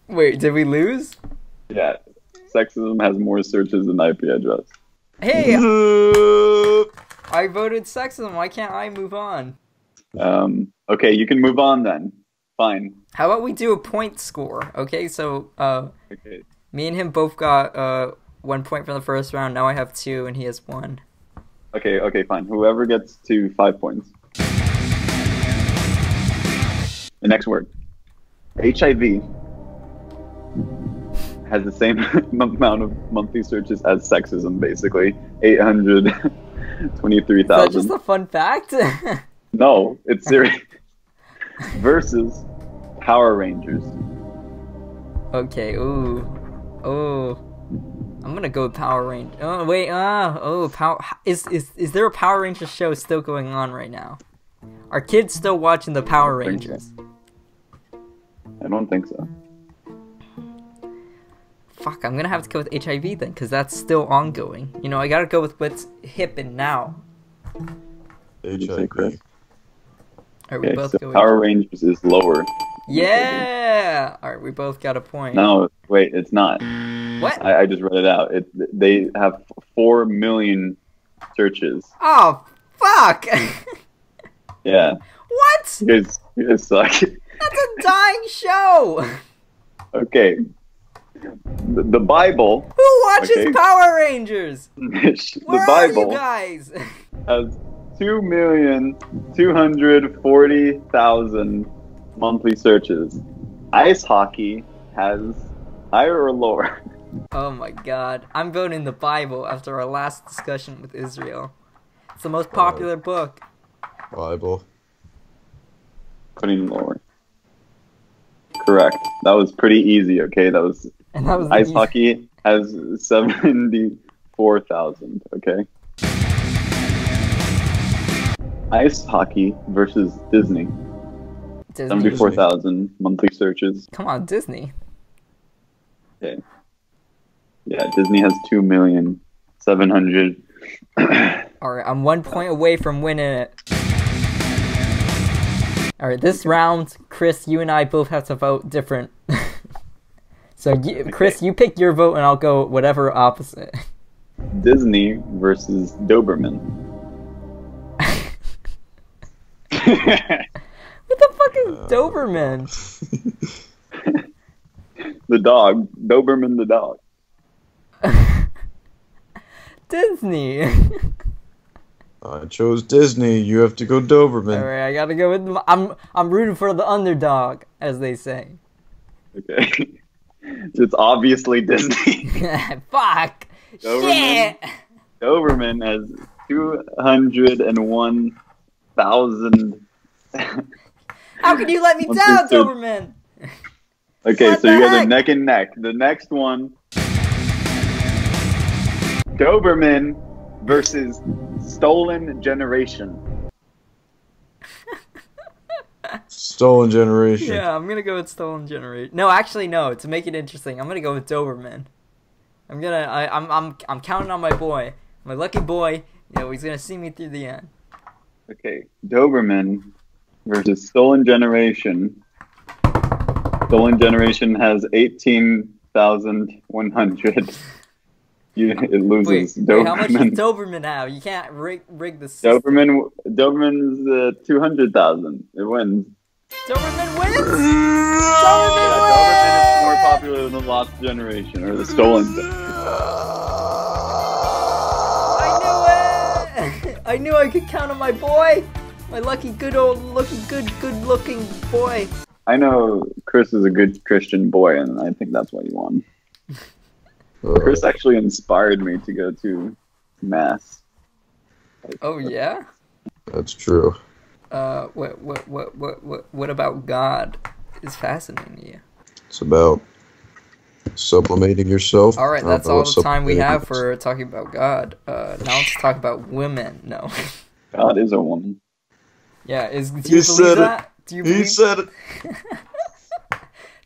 Speaker 1: Wait, did we lose?
Speaker 2: Yeah. Sexism has more searches than IP address.
Speaker 1: Hey! I voted sexism. Why can't I move on?
Speaker 2: Okay, you can move on then. Fine.
Speaker 1: How about we do a point score? Okay, so
Speaker 2: Okay.
Speaker 1: me and him both got 1 point from the first round. Now I have 2, and he has 1.
Speaker 2: Okay, fine. Whoever gets to 5 points. The next word. HIV has the same amount of monthly searches as sexism, basically. 823,000.
Speaker 1: Is that just a fun fact?
Speaker 2: No, it's serious. Versus Power Rangers.
Speaker 1: Okay, ooh. I'm gonna go with Power Ranger. Oh, wait, Power... Is there a Power Rangers show still going on right now? Are kids still watching the Power Rangers?
Speaker 2: I don't think so.
Speaker 1: Fuck, I'm gonna have to go with HIV then, because that's still ongoing. You know, I gotta go with what's hip and now.
Speaker 4: HIV.
Speaker 1: Alright, we
Speaker 2: Okay,
Speaker 1: both
Speaker 2: so
Speaker 1: go
Speaker 2: Power Rangers is lower.
Speaker 1: Yeah! Alright, we both got a point.
Speaker 2: No, wait, it's not.
Speaker 1: What?
Speaker 2: I just read it out. They have 4 million searches.
Speaker 1: Oh, fuck!
Speaker 2: Yeah.
Speaker 1: What?
Speaker 2: You guys suck.
Speaker 1: That's a dying show!
Speaker 2: Okay. The Bible.
Speaker 1: Who watches
Speaker 2: Okay.
Speaker 1: Power Rangers?
Speaker 2: The
Speaker 1: Where
Speaker 2: Bible
Speaker 1: are you guys?
Speaker 2: has 2,240,000 monthly searches. Ice hockey has higher or lower?
Speaker 1: Oh my god. I'm voting the Bible after our last discussion with Israel. It's the most popular book.
Speaker 4: Bible.
Speaker 2: Putting lower. Correct. That was pretty easy, okay? That was
Speaker 1: And that was
Speaker 2: ice hockey has 74,000, okay? Ice hockey versus Disney.
Speaker 1: Disney.
Speaker 2: 74,000 monthly searches.
Speaker 1: Come on, Disney.
Speaker 2: Okay. Yeah, Disney has 2,700,000.
Speaker 1: Alright, I'm 1 point away from winning it. Alright, this round, Chris, you and I both have to vote different. So, Chris, you pick your vote and I'll go whatever opposite.
Speaker 2: Disney versus Doberman.
Speaker 1: What the fuck is Doberman?
Speaker 2: The dog. Doberman the dog.
Speaker 1: Disney.
Speaker 4: I chose Disney. You have to go Doberman.
Speaker 1: Alright, I gotta go with... I'm rooting for the underdog, as they say.
Speaker 2: Okay. It's obviously Disney.
Speaker 1: Fuck!
Speaker 2: Doberman.
Speaker 1: Shit!
Speaker 2: Doberman has 201,000.
Speaker 1: How can you let me down, Doberman?
Speaker 2: Okay,
Speaker 1: What
Speaker 2: so
Speaker 1: the
Speaker 2: you guys
Speaker 1: heck?
Speaker 2: are neck and neck. The next one, Doberman versus Stolen Generation.
Speaker 4: Stolen Generation.
Speaker 1: Yeah, I'm gonna go with Stolen Generation. No, actually, no. To make it interesting, I'm gonna go with Doberman. I'm counting on my boy, my lucky boy. You know, he's gonna see me through the end.
Speaker 2: Okay, Doberman versus Stolen Generation. Stolen Generation has 18,100. It loses.
Speaker 1: Wait, how much does Doberman have? You can't rig the system.
Speaker 2: Doberman's 200,000. It wins.
Speaker 1: Doberman wins.
Speaker 2: Doberman is more popular than the Lost Generation or the Stolen.
Speaker 1: I knew it. I knew I could count on my boy, my lucky, good looking boy.
Speaker 2: I know Chris is a good Christian boy, and I think that's why he won. Chris actually inspired me to go to mass.
Speaker 1: Oh yeah.
Speaker 4: That's true.
Speaker 1: What about God is fascinating you?
Speaker 4: It's about sublimating yourself.
Speaker 1: All right,
Speaker 4: I
Speaker 1: that's
Speaker 4: don't know
Speaker 1: all
Speaker 4: what
Speaker 1: the time we
Speaker 4: sublimating
Speaker 1: have
Speaker 4: is.
Speaker 1: for talking about God. Now let's talk about women. No.
Speaker 2: God is a woman.
Speaker 1: Yeah, do you
Speaker 4: He
Speaker 1: believe
Speaker 4: said
Speaker 1: that?
Speaker 4: it.
Speaker 1: Do you
Speaker 4: He
Speaker 1: believe?
Speaker 4: said it.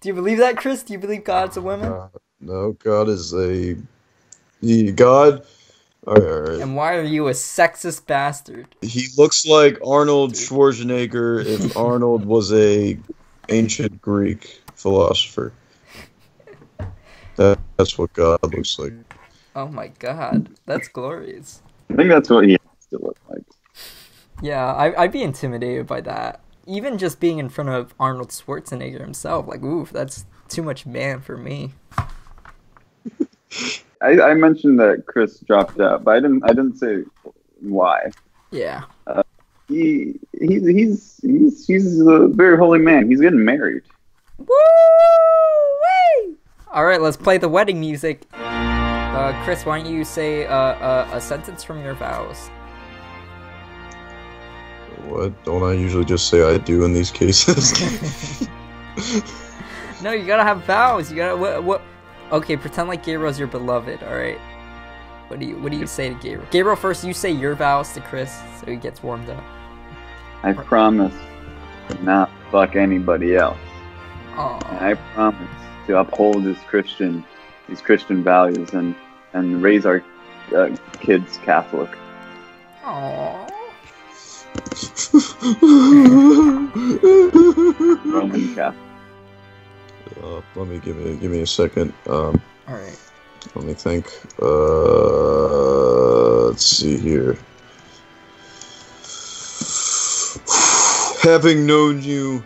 Speaker 1: Do you believe that, Chris? Do you believe God's a woman?
Speaker 4: No, God is a God. Alright.
Speaker 1: And why are you a sexist bastard?
Speaker 4: He looks like Arnold Schwarzenegger if Arnold was a ancient Greek philosopher. That's what God looks like.
Speaker 1: Oh my god, that's glorious.
Speaker 2: I think that's what he has to look like.
Speaker 1: Yeah, I'd be intimidated by that. Even just being in front of Arnold Schwarzenegger himself, like, oof, that's too much man for me.
Speaker 2: I mentioned that Chris dropped out, but I didn't say why.
Speaker 1: Yeah.
Speaker 2: He's a very holy man. He's getting married.
Speaker 1: Woo-wee! All right, let's play the wedding music. Chris, why don't you say a sentence from your vows?
Speaker 4: What? Don't I usually just say I do in these cases?
Speaker 1: No, you gotta have vows. You gotta what? Okay, pretend like Gabriel's your beloved. All right. What do you say to Gabriel? Gabriel, first you say your vows to Chris, so he gets warmed up.
Speaker 2: I promise to not fuck anybody else.
Speaker 1: Aww.
Speaker 2: And I promise to uphold these Christian values and raise our kids Catholic.
Speaker 1: Aww.
Speaker 2: Roman Catholic.
Speaker 4: Let me give me a second.
Speaker 1: All right.
Speaker 4: Let me think. Let's see here. Having known you,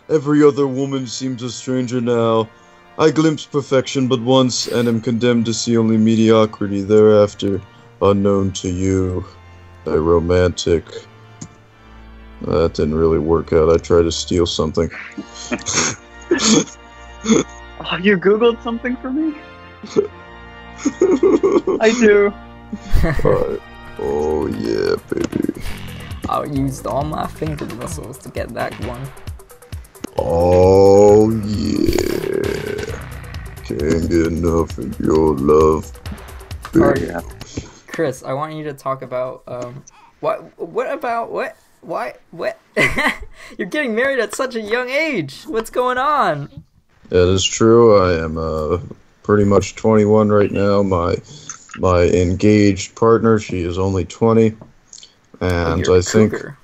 Speaker 4: every other woman seems a stranger now. I glimpsed perfection but once, and am condemned to see only mediocrity thereafter. Unknown to you, a romantic. That didn't really work out. I tried to steal something.
Speaker 2: Oh, you Googled something for me? I do.
Speaker 4: Alright. Oh yeah, baby.
Speaker 1: I used all my finger muscles to get that one.
Speaker 4: Oh yeah. Can't get enough of your love.
Speaker 1: Alright,
Speaker 2: Yeah.
Speaker 1: Chris, I want you to talk about what You're getting married at such a young age. What's going on?
Speaker 4: That is true. I am pretty much 21 right now. My engaged partner, she is only 20, and
Speaker 1: You're a
Speaker 4: I think
Speaker 1: cougar.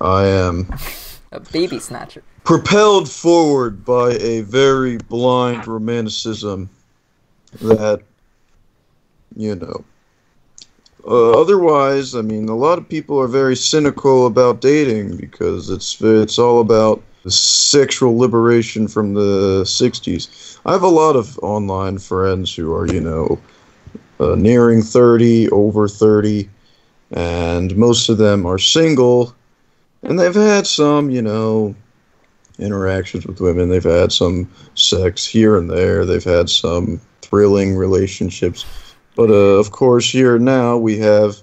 Speaker 4: I am
Speaker 1: A baby snatcher.
Speaker 4: propelled forward by a very blind romanticism that, you know. Otherwise, I mean, a lot of people are very cynical about dating because it's all about the sexual liberation from the 60s. I have a lot of online friends who are, you know, nearing 30, over 30, and most of them are single, and they've had some, you know, interactions with women. They've had some sex here and there. They've had some thrilling relationships. But, of course, here now we have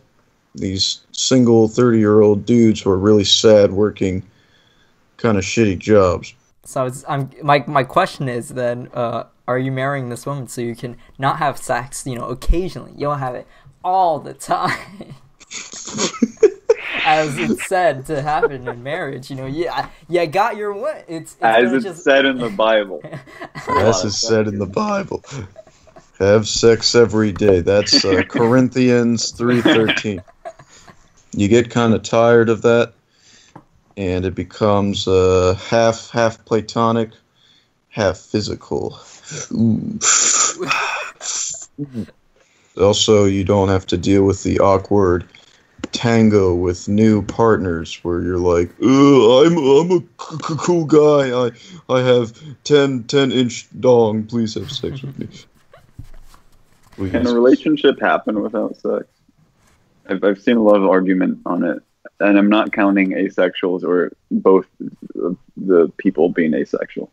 Speaker 4: these single 30-year-old dudes who are really sad working kind of shitty jobs.
Speaker 1: So my question is then, are you marrying this woman so you can not have sex, you know, occasionally? You don't have it all the time. As it's said to happen in marriage, you know, you got your what? It's
Speaker 2: As it's said in the Bible.
Speaker 4: As is said in the Bible. Have sex every day. That's Corinthians 3:13. You get kind of tired of that, and it becomes half platonic, half physical. Also, you don't have to deal with the awkward tango with new partners where you're like, I'm a cool guy. I have 10-inch dong. Please have sex with me. Please.
Speaker 2: Can a relationship happen without sex? I've seen a lot of argument on it, and I'm not counting asexuals or both the people being asexual.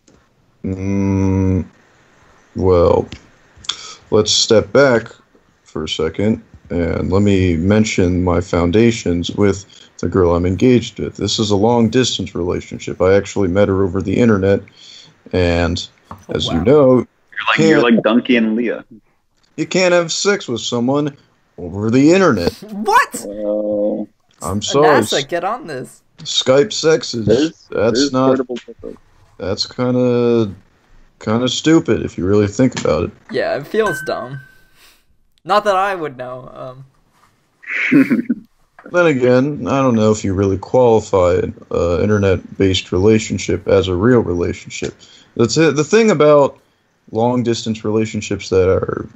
Speaker 4: Well, let's step back for a second, and let me mention my foundations with the girl I'm engaged with. This is a long-distance relationship. I actually met her over the internet, and as you know,
Speaker 2: You're like Donkey and Leah.
Speaker 4: you can't have sex with someone over the internet.
Speaker 1: What?
Speaker 2: Oh,
Speaker 4: I'm sorry.
Speaker 1: NASA, get on this.
Speaker 4: Skype sex is that's kind of stupid if you really think about it.
Speaker 1: Yeah, it feels dumb. Not that I would know.
Speaker 4: Then again, I don't know if you really qualify an internet-based relationship as a real relationship. That's it. The thing about long-distance relationships that are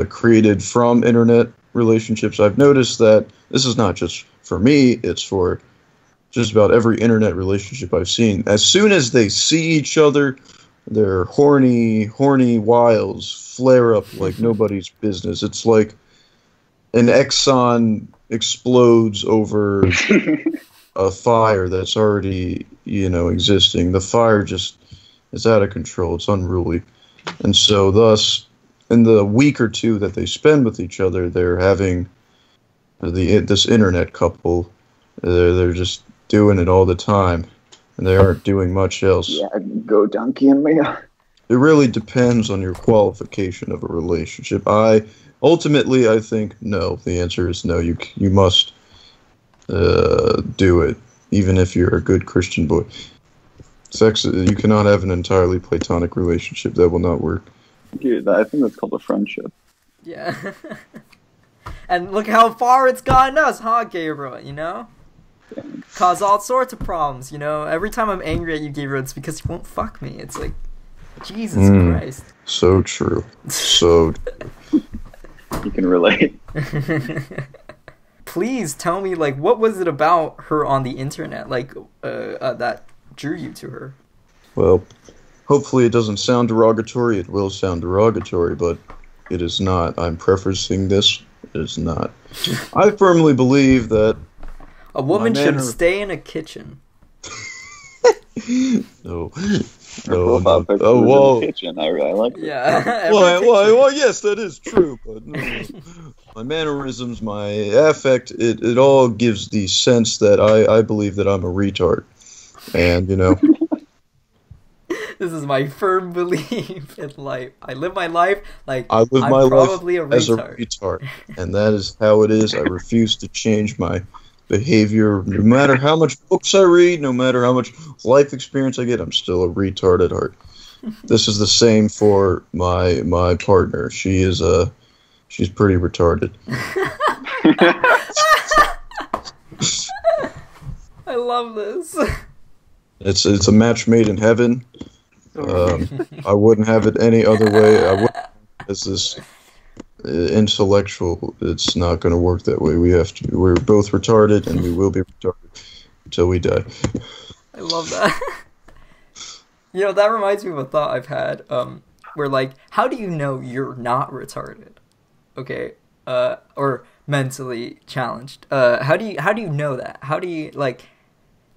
Speaker 4: created from internet relationships, I've noticed that this is not just for me, it's for just about every internet relationship I've seen. As soon as they see each other, their horny wiles flare up like nobody's business. It's like an Exxon explodes over a fire that's already, existing. The fire just is out of control. It's unruly. And so thus, in the week or two that they spend with each other, they're having this internet couple. They're just doing it all the time, and they aren't doing much else.
Speaker 2: Yeah, go Donkey and Leah.
Speaker 4: It really depends on your qualification of a relationship. Ultimately, I think no. The answer is no. You must do it, even if you're a good Christian boy. Sex, you cannot have an entirely platonic relationship. That will not work.
Speaker 2: Dude, I think that's called a friendship.
Speaker 1: Yeah. And look how far it's gotten us, huh, Gabriel, Cause all sorts of problems, Every time I'm angry at you, Gabriel, it's because you won't fuck me. It's like, Jesus Christ.
Speaker 4: So true. So
Speaker 2: You can relate.
Speaker 1: Please tell me, what was it about her on the internet, that drew you to her?
Speaker 4: Well, hopefully it doesn't sound derogatory. It will sound derogatory, but it is not. I'm prefacing this. It is not. I firmly believe that
Speaker 1: a woman should stay in a kitchen.
Speaker 4: No.
Speaker 2: Oh, well, kitchen. I like it.
Speaker 1: Yeah.
Speaker 4: Well, yes, that is true, but my mannerisms, my affect, it all gives the sense that I believe that I'm a retard. And,
Speaker 1: This is my firm belief in life. I live my life like
Speaker 4: I live
Speaker 1: I'm
Speaker 4: my
Speaker 1: probably
Speaker 4: life as a retard. And that is how it is. I refuse to change my behavior. No matter how much books I read, no matter how much life experience I get, I'm still a retard at heart. This is the same for my partner. She's pretty retarded.
Speaker 1: I love this.
Speaker 4: It's a match made in heaven. I wouldn't have it any other way. I wouldn't, as this intellectual, it's not going to work that way. We're both retarded, and we will be retarded until we die.
Speaker 1: I love that. That reminds me of a thought I've had, where, how do you know you're not retarded? Okay, or mentally challenged. How do you know that? How do you,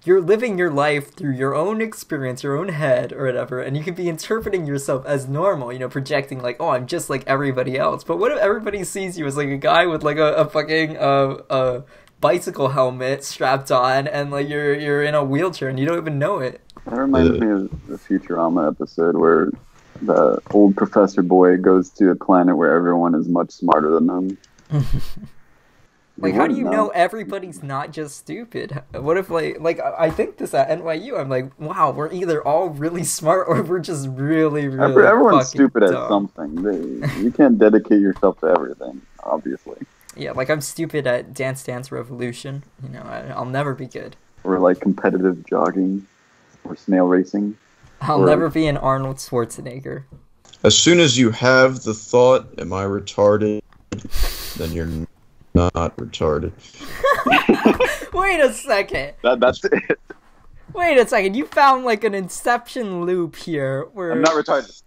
Speaker 1: you're living your life through your own experience, your own head, or whatever, and you can be interpreting yourself as normal, projecting, oh, I'm just like everybody else. But what if everybody sees you as, a guy with, a fucking, bicycle helmet strapped on, and, you're in a wheelchair, and you don't even know it?
Speaker 2: That reminds me of the Futurama episode where the old professor boy goes to a planet where everyone is much smarter than him.
Speaker 1: How do you know everybody's not just stupid? What if, I think this at NYU, I'm like, wow, we're either all really smart or we're just really, really
Speaker 2: everyone's stupid
Speaker 1: dumb.
Speaker 2: at something. You can't dedicate yourself to everything, obviously.
Speaker 1: Yeah, I'm stupid at Dance Dance Revolution. I'll never be good.
Speaker 2: Or, competitive jogging. Or snail racing.
Speaker 1: I'll never be an Arnold Schwarzenegger.
Speaker 4: As soon as you have the thought, am I retarded? Then you're not retarded.
Speaker 1: Wait a second.
Speaker 2: That's it.
Speaker 1: Wait a second. You found an Inception loop here where
Speaker 2: I'm not retarded.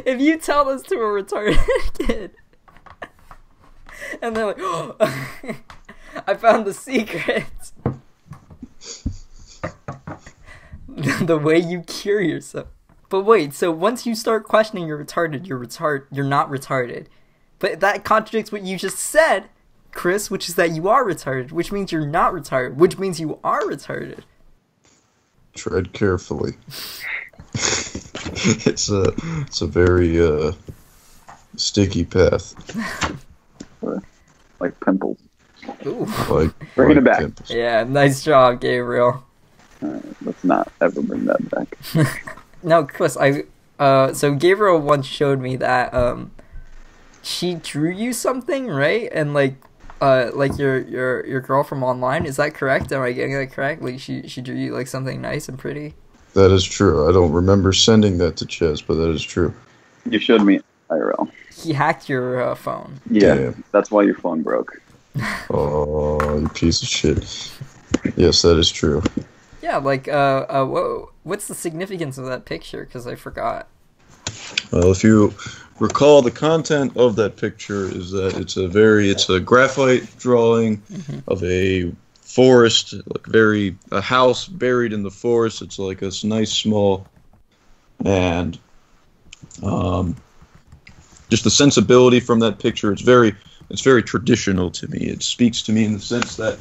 Speaker 1: If you tell this to a retarded kid, and they're like, oh, I found the secret. The way you cure yourself. But wait, so once you start questioning you're not retarded. But that contradicts what you just said, Chris, which is that you are retarded, which means you're not retarded, which means you are retarded.
Speaker 4: Tread carefully. It's a very sticky path.
Speaker 2: Like pimples.
Speaker 1: Ooh.
Speaker 2: Bring it back.
Speaker 4: Pimples.
Speaker 1: Yeah, nice job, Gabriel.
Speaker 2: Let's not ever bring that back.
Speaker 1: Now, Chris, So Gabriel once showed me that she drew you something, right? And like your girl from online, is that correct? Am I getting that correct? Like she drew you like something nice and pretty?
Speaker 4: That is true. I don't remember sending that to Ches, but that is true.
Speaker 2: You showed me IRL.
Speaker 1: He hacked your phone.
Speaker 2: Yeah,
Speaker 4: Damn.
Speaker 2: that's why your phone broke.
Speaker 4: Oh, you piece of shit. Yes, that is true.
Speaker 1: Yeah, like what's the significance of that picture? Because I forgot.
Speaker 4: Well, if you recall, the content of that picture is that it's a graphite drawing of a forest, like a house buried in the forest. It's like a nice small, and just the sensibility from that picture. It's very traditional to me. It speaks to me in the sense that,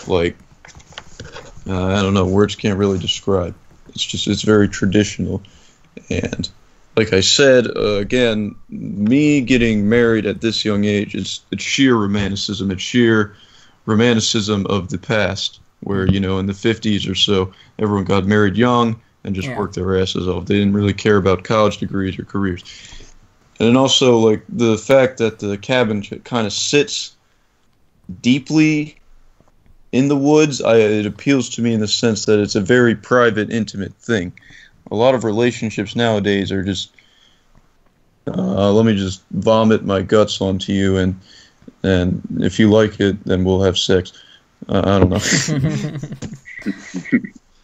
Speaker 4: like, I don't know, words can't really describe. It's very traditional, and like I said, again, me getting married at this young age, it's sheer romanticism. It's sheer romanticism of the past, where, you know, in the 50s or so, everyone got married young and just worked their asses off. They didn't really care about college degrees or careers. And then also, like, the fact that the cabin kind of sits deeply in the woods, it appeals to me in the sense that it's a very private, intimate thing. A lot of relationships nowadays are just, let me just vomit my guts onto you, and if you like it, then we'll have sex. I don't know.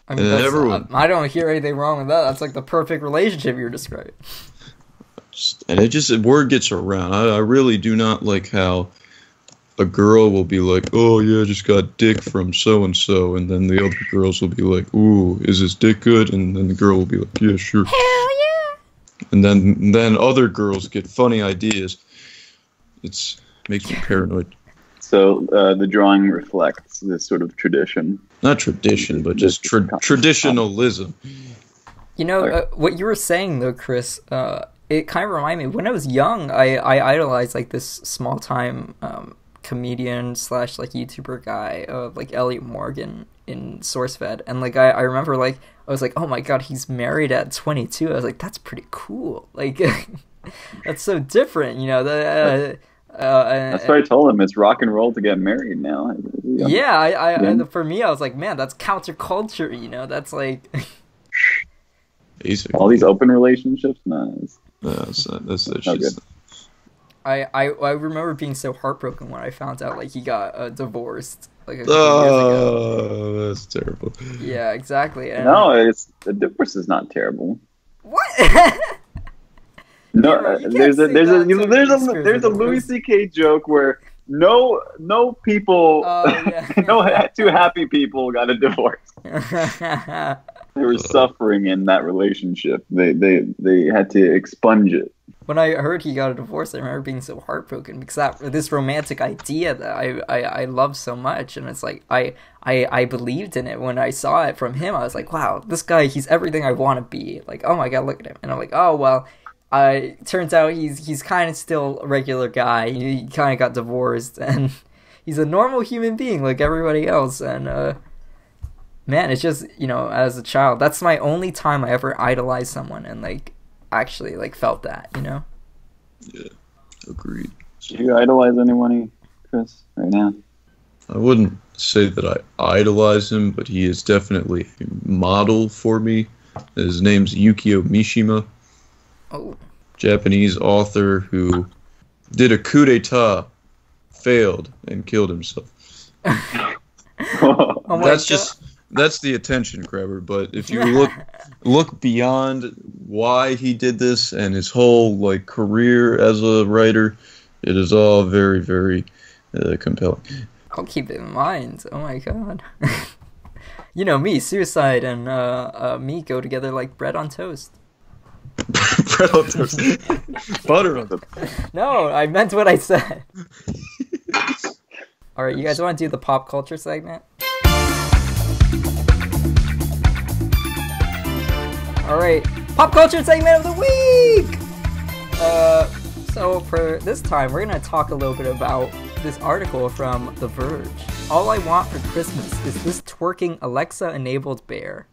Speaker 1: I mean, I don't hear anything wrong with that. That's like the perfect relationship you're describing.
Speaker 4: And word gets around. I really do not like how a girl will be like, oh yeah, I just got dick from so-and-so, and then the other girls will be like, ooh, is this dick good? And then the girl will be like, yeah, sure.
Speaker 1: Hell yeah!
Speaker 4: And then other girls get funny ideas. It makes me paranoid.
Speaker 2: So the drawing reflects this sort of tradition.
Speaker 4: Not tradition, but just traditionalism.
Speaker 1: You know, what you were saying, though, Chris, it kind of reminded me, when I was young, I idolized, like, this small-time comedian / like YouTuber guy, like Elliot Morgan in SourceFed, and like I remember, like, I was like, oh my god, he's married at 22. I was like, that's pretty cool. Like, that's so different, you know.
Speaker 2: That's what I told him. It's rock and roll to get married now.
Speaker 1: Yeah, for me, I was like, man, that's counterculture, you know. That's like
Speaker 2: all these open relationships.
Speaker 4: That's
Speaker 2: not good.
Speaker 1: I remember being so heartbroken when I found out, like, he got divorced like a couple years ago.
Speaker 4: That's terrible.
Speaker 1: Yeah, exactly. And
Speaker 2: no, the divorce is not terrible.
Speaker 1: What?
Speaker 2: No, there's a Louis C.K. joke where no people, no two happy people got a divorce. They were suffering in that relationship. They had to expunge it.
Speaker 1: When I heard he got a divorce, I remember being so heartbroken because this romantic idea that I love so much, and it's like I believed in it when I saw it from him. I was like, wow, this guy, he's everything I want to be. Like, oh my god, look at him. And I'm like, oh well, turns out he's kind of still a regular guy. He kind of got divorced, and he's a normal human being like everybody else. And man, it's just, you know, as a child, that's my only time I ever idolized someone and like actually like felt that, you know.
Speaker 4: Yeah, agreed.
Speaker 2: Do you idolize anyone, Chris, right now?
Speaker 4: I wouldn't say that I idolize him, but he is definitely a model for me. His name's Yukio Mishima.
Speaker 1: Oh.
Speaker 4: Japanese author who did a coup d'etat, failed, and killed himself. That's the attention grabber, but if you look beyond why he did this and his whole like career as a writer, it is all very, very compelling.
Speaker 1: I'll keep it in mind. Oh my god. You know me, suicide and me go together like bread on toast.
Speaker 4: Bread on toast. Butter on toast.
Speaker 1: No, I meant what I said. Alright, you guys want to do the pop culture segment? Alright, pop culture segment of the week! So for this time, we're going to talk a little bit about this article from The Verge. All I want for Christmas is this twerking Alexa-enabled bear.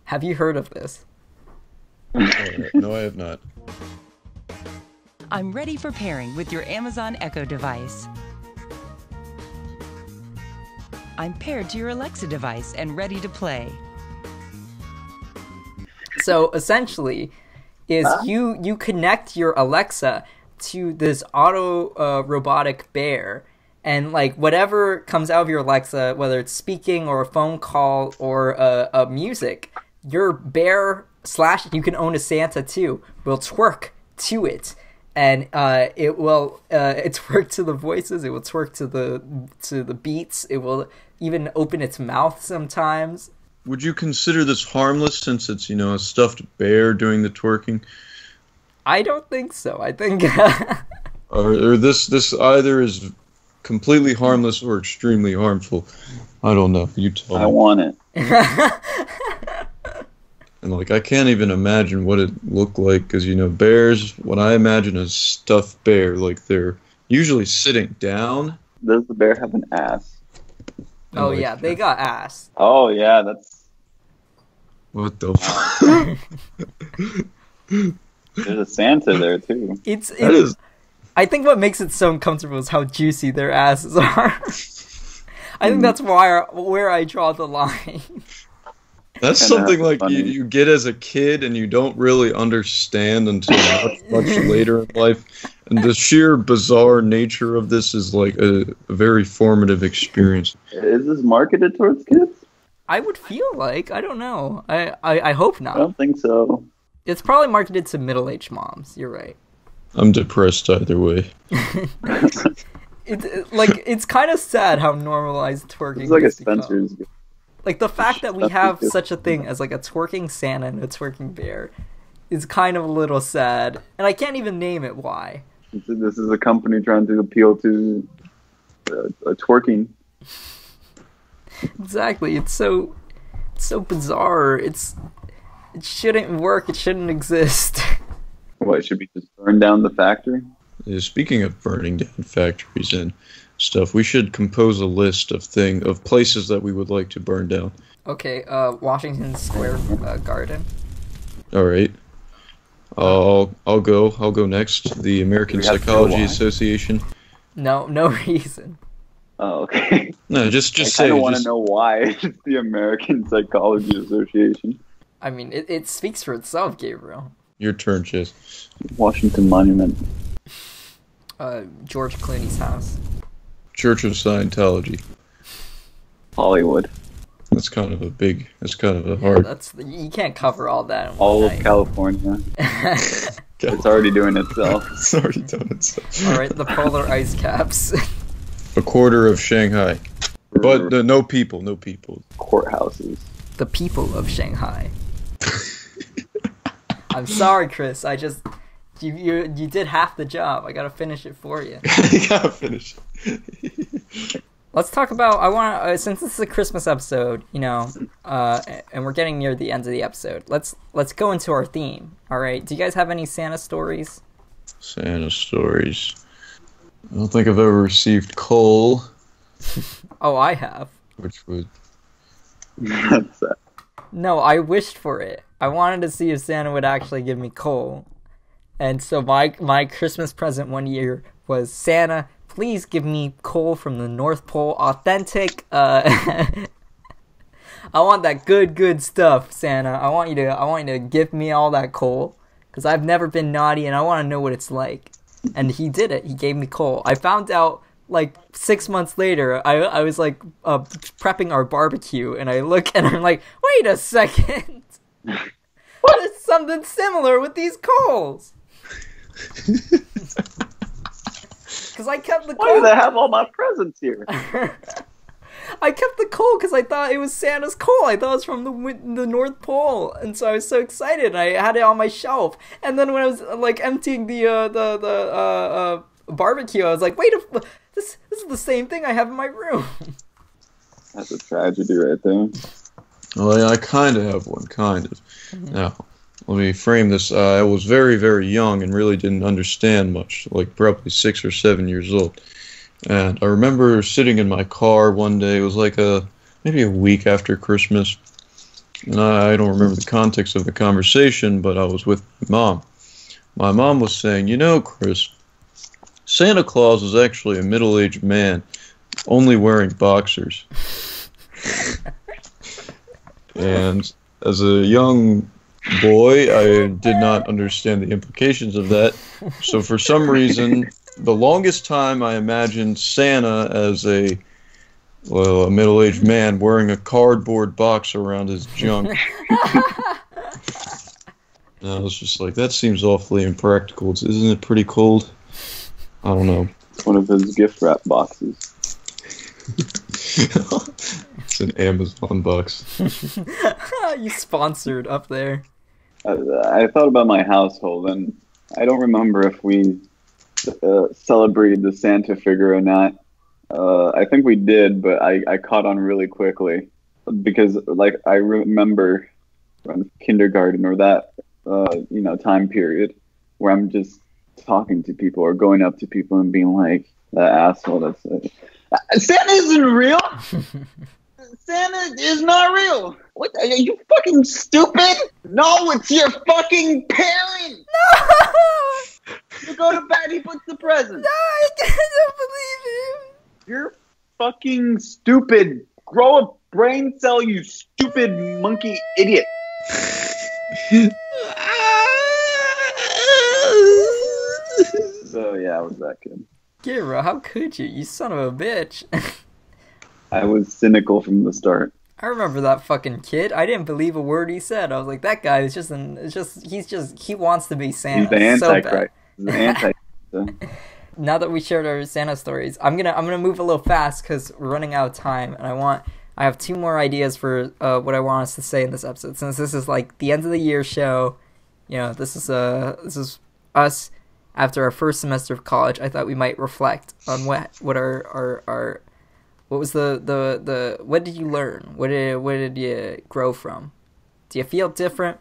Speaker 1: Have you heard of this?
Speaker 4: Alright, no, I have not.
Speaker 7: I'm ready for pairing with your Amazon Echo device. I'm paired to your Alexa device and ready to play.
Speaker 1: So essentially, is you connect your Alexa to this auto robotic bear, and like whatever comes out of your Alexa, whether it's speaking or a phone call or a music, your bear / you can own a Santa too will twerk to it, and it will twerk to the voices. It will twerk to the beats. It will even open its mouth sometimes.
Speaker 4: Would you consider this harmless since it's, a stuffed bear doing the twerking?
Speaker 1: I don't think so. I think
Speaker 4: or this either is completely harmless or extremely harmful. I don't know. You tell me.
Speaker 2: I want it.
Speaker 4: And I can't even imagine what it looked like because bears. When I imagine a stuffed bear, they're usually sitting down.
Speaker 2: Does the bear have an ass?
Speaker 1: Oh yeah, they got ass.
Speaker 2: Oh yeah, that's.
Speaker 4: What the fuck?
Speaker 2: There's a Santa there too.
Speaker 4: That is.
Speaker 1: I think what makes it so uncomfortable is how juicy their asses are. I think that's where I draw the line.
Speaker 4: That's something you get as a kid and you don't really understand until much later in life. And the sheer bizarre nature of this is a very formative experience.
Speaker 2: Is this marketed towards kids?
Speaker 1: I would feel like. I don't know. I hope not.
Speaker 2: I don't think so.
Speaker 1: It's probably marketed to middle-aged moms. You're right.
Speaker 4: I'm depressed either way.
Speaker 1: It's kind of sad how normalized twerking
Speaker 2: It's like a
Speaker 1: has become.
Speaker 2: Spencer's.
Speaker 1: Like the fact that we have such a thing as a twerking Santa and a twerking bear is kind of a little sad, and I can't even name it why.
Speaker 2: This is a company trying to appeal to twerking.
Speaker 1: Exactly. It's so bizarre. It shouldn't work. It shouldn't exist.
Speaker 2: What, should we just burn down the factory?
Speaker 4: Yeah, speaking of burning down factories and stuff, we should compose a list of places that we would like to burn down.
Speaker 1: Okay, Washington Square Garden.
Speaker 4: All right. I'll go next. The American Psychology Association.
Speaker 1: No reason.
Speaker 2: Oh, okay.
Speaker 4: No, just say.
Speaker 2: I kind of want to know why it's the American Psychology Association.
Speaker 1: I mean, it speaks for itself, Gabriel.
Speaker 4: Your turn, Chase.
Speaker 2: Washington Monument.
Speaker 1: George Clooney's house.
Speaker 4: Church of Scientology.
Speaker 2: Hollywood.
Speaker 4: That's kind of a hard.
Speaker 1: You can't cover all that in one
Speaker 2: All
Speaker 1: night.
Speaker 2: of California. It's already doing itself.
Speaker 4: It's already done itself.
Speaker 1: All right, the polar ice caps.
Speaker 4: A quarter of Shanghai. But no people.
Speaker 2: Courthouses.
Speaker 1: The people of Shanghai. I'm sorry, Chris. You did half the job. I gotta finish it for you.
Speaker 4: You gotta finish it.
Speaker 1: Let's talk about. Since this is a Christmas episode, and we're getting near the end of the episode. Let's go into our theme. All right. Do you guys have any Santa stories?
Speaker 4: Santa stories. I don't think I've ever received coal.
Speaker 1: Oh, I have.
Speaker 4: Which would.
Speaker 2: That's sad.
Speaker 1: No, I wished for it. I wanted to see if Santa would actually give me coal. And so my Christmas present one year was, Santa, please give me coal from the North Pole. Authentic. I want that good stuff, Santa. I want you to give me all that coal. Because I've never been naughty and I want to know what it's like. And he did it. He gave me coal. I found out 6 months later, I was prepping our barbecue, and I look and I'm like, wait a second, there's something similar with these coals. Because I kept the coal.
Speaker 2: Why do they have all my presents here?
Speaker 1: I kept the coal because I thought it was Santa's coal. I thought it was from the North Pole, and so I was so excited. I had it on my shelf, and then when I was emptying the barbecue, I was like, wait this is the same thing I have in my room.
Speaker 2: That's a tragedy right there.
Speaker 4: Well, yeah, I kind of have one, kind of. Mm-hmm. Now, let me frame this. I was very, very young and really didn't understand much, probably 6 or 7 years old. And I remember sitting in my car one day. It was maybe a week after Christmas. and I don't remember the context of the conversation, but I was with my mom. My mom was saying, you know, Chris, Santa Claus is actually a middle-aged man, only wearing boxers. And as a young boy, I did not understand the implications of that. So for some reason, the longest time I imagined Santa as a middle-aged man wearing a cardboard box around his junk. And I was just like, that seems awfully impractical. Isn't it pretty cold? I don't know.
Speaker 2: One of his gift wrap boxes.
Speaker 4: It's an Amazon box.
Speaker 1: You sponsored up there.
Speaker 2: I thought about my household, and I don't remember if we celebrated the Santa figure or not. I think we did, but I caught on really quickly because, like, I remember from kindergarten or that time period where I'm just talking to people or going up to people and being like, that asshole that's Santa isn't real. Santa is not real. What? Are you fucking stupid? No, it's your fucking parent.
Speaker 1: No!
Speaker 2: You go to bed, he puts the present.
Speaker 1: No, I can't believe him.
Speaker 2: You're fucking stupid. Grow a brain cell, you stupid monkey idiot. So yeah, I was that kid.
Speaker 1: Gabriel, how could you? You son of a bitch.
Speaker 2: I was cynical from the start.
Speaker 1: I remember that fucking kid. I didn't believe a word he said. I was like, that guy is he wants to be Santa.
Speaker 2: He's the Antichrist. He's the Antichrist.
Speaker 1: Now that we shared our Santa stories, I'm gonna move a little fast because we're running out of time, and I have 2 more ideas for what I want us to say in this episode. Since this is like the end of the year show, you know, this is us after our first semester of college. I thought we might reflect on what was the what did you learn? What did you grow from? Do you feel different?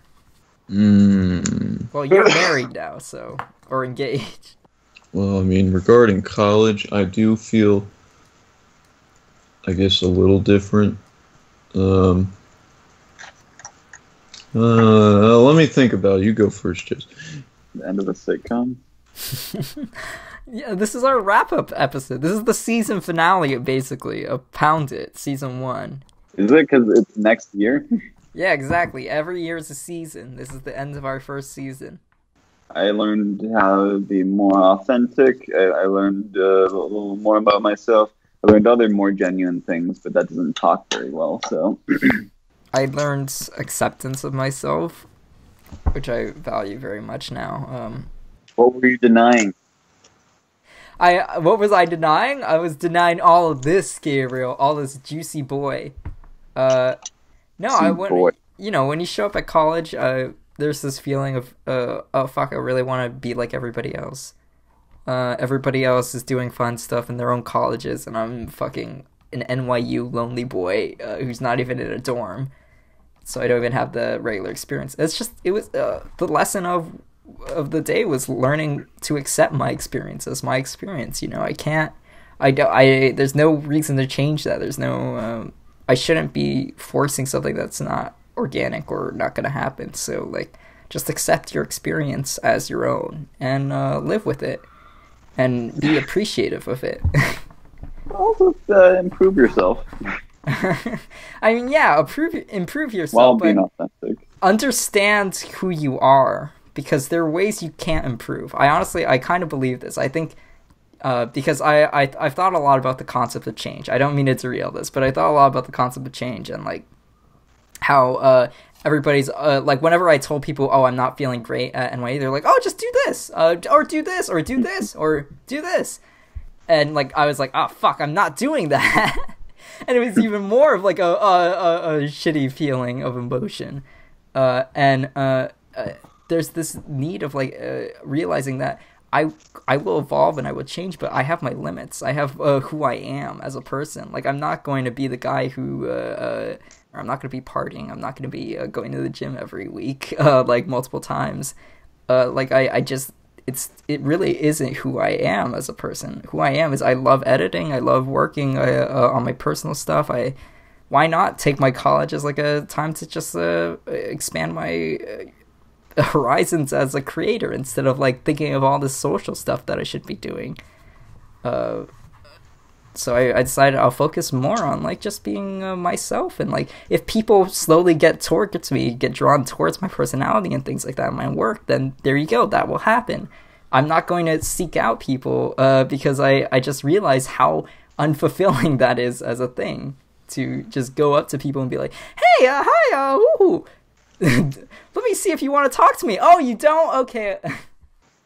Speaker 1: Well, you're married now, or engaged.
Speaker 4: Well, I mean, regarding college, I do feel, I guess, a little different. Let me think about it. You go first, Jess.
Speaker 2: The end of a sitcom?
Speaker 1: Yeah, this is our wrap-up episode. This is the season finale, basically, of Pound It, Season 1.
Speaker 2: Is it because it's next year?
Speaker 1: Yeah, exactly. Every year is a season. This is the end of our first season.
Speaker 2: I learned how to be more authentic. I learned a little more about myself. I learned other more genuine things, but that doesn't talk very well, so...
Speaker 1: I learned acceptance of myself, which I value very much now.
Speaker 2: What were you denying?
Speaker 1: What was I denying? I was denying all of this, Gabriel, all this juicy boy. No, I wouldn't.
Speaker 2: Boy.
Speaker 1: You know, when you show up at college, there's this feeling of, oh fuck, I really want to be like everybody else. Everybody else is doing fun stuff in their own colleges, and I'm fucking an NYU lonely boy who's not even in a dorm. So I don't even have the regular experience. It was the lesson of the day was learning to accept my experience as my experience. You know, there's no reason to change that. There's no, I shouldn't be forcing something that's not organic or not going to happen. So, like, just accept your experience as your own and live with it and be appreciative of it.
Speaker 2: Also, improve yourself.
Speaker 1: I mean, yeah, improve yourself.
Speaker 2: While being authentic.
Speaker 1: Understand who you are, because there are ways you can't improve. I kind of believe this. I think because I've thought a lot about the concept of change. I don't mean to derail this, but I thought a lot about the concept of change and like how everybody's like whenever I told people, oh, I'm not feeling great at NYU, they're like, oh, just do this, or do this, or do this, or do this, and like I was like, oh fuck, I'm not doing that. And it was even more of like a shitty feeling of emotion, and there's this need of like realizing that I will evolve and I will change, but I have my limits. I have who I am as a person. Like I'm not going to be the guy who, or I'm not going to be partying. I'm not going to be going to the gym every week, like multiple times. Like it really isn't who I am as a person. Who I am is I love editing. I love working on my personal stuff. why not take my college as like a time to just expand my horizons as a creator instead of like thinking of all this social stuff that I should be doing. So I decided I'll focus more on like just being myself, and like if people slowly get towards me, get drawn towards my personality and things like that in my work, then there you go, that will happen. I'm not going to seek out people because I just realized how unfulfilling that is as a thing, to just go up to people and be like, hey, hi, ooh, let me see if you want to talk to me. Oh, you don't? Okay.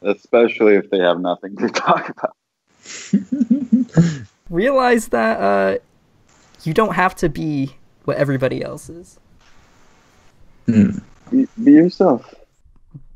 Speaker 2: Especially if they have nothing to talk about.
Speaker 1: Realize that you don't have to be what everybody else is.
Speaker 2: Be yourself.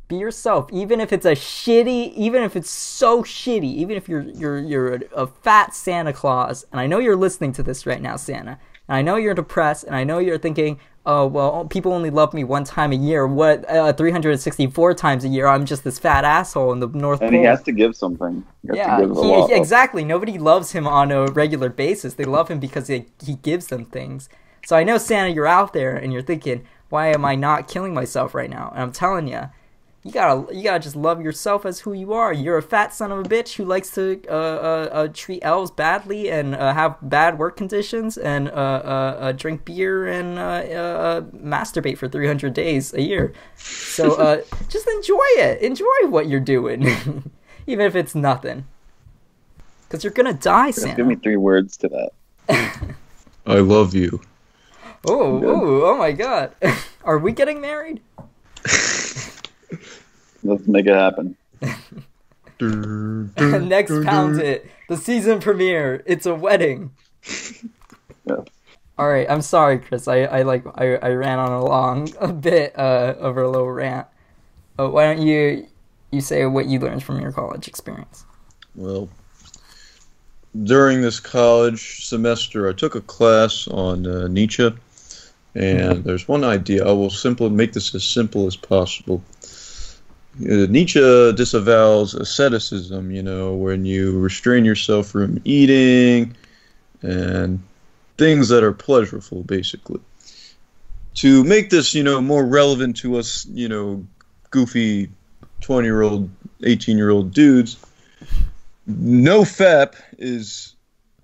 Speaker 1: Be yourself, even if it's even if it's so shitty, even if you're a fat Santa Claus, and I know you're listening to this right now, Santa, and I know you're depressed, and I know you're thinking, oh, well, people only love me one time a year. What, 364 times a year? I'm just this fat asshole in the North Pole.
Speaker 2: And he has to give something.
Speaker 1: Exactly. Nobody loves him on a regular basis. They love him because he gives them things. So I know, Santa, you're out there, and you're thinking, why am I not killing myself right now? And I'm telling you, you gotta just love yourself as who you are. You're a fat son of a bitch who likes to treat elves badly and have bad work conditions and drink beer and masturbate for 300 days a year. So just enjoy it. Enjoy what you're doing, even if it's nothing. Because you're gonna die, Santa.
Speaker 2: Give me 3 words to that.
Speaker 4: I love you.
Speaker 1: Oh my God. Are we getting married?
Speaker 2: Let's make it happen.
Speaker 1: Next Pound It, the season premiere. It's a wedding.
Speaker 2: Yeah.
Speaker 1: All right, I'm sorry, Chris. I ran on a bit over a little rant. Why don't you say what you learned from your college experience?
Speaker 4: Well, during this college semester, I took a class on Nietzsche, and there's one idea. I will make this as simple as possible. Nietzsche disavows asceticism, when you restrain yourself from eating and things that are pleasurable, basically. To make this, more relevant to us, goofy 20-year-old, 18-year-old dudes, no FAP is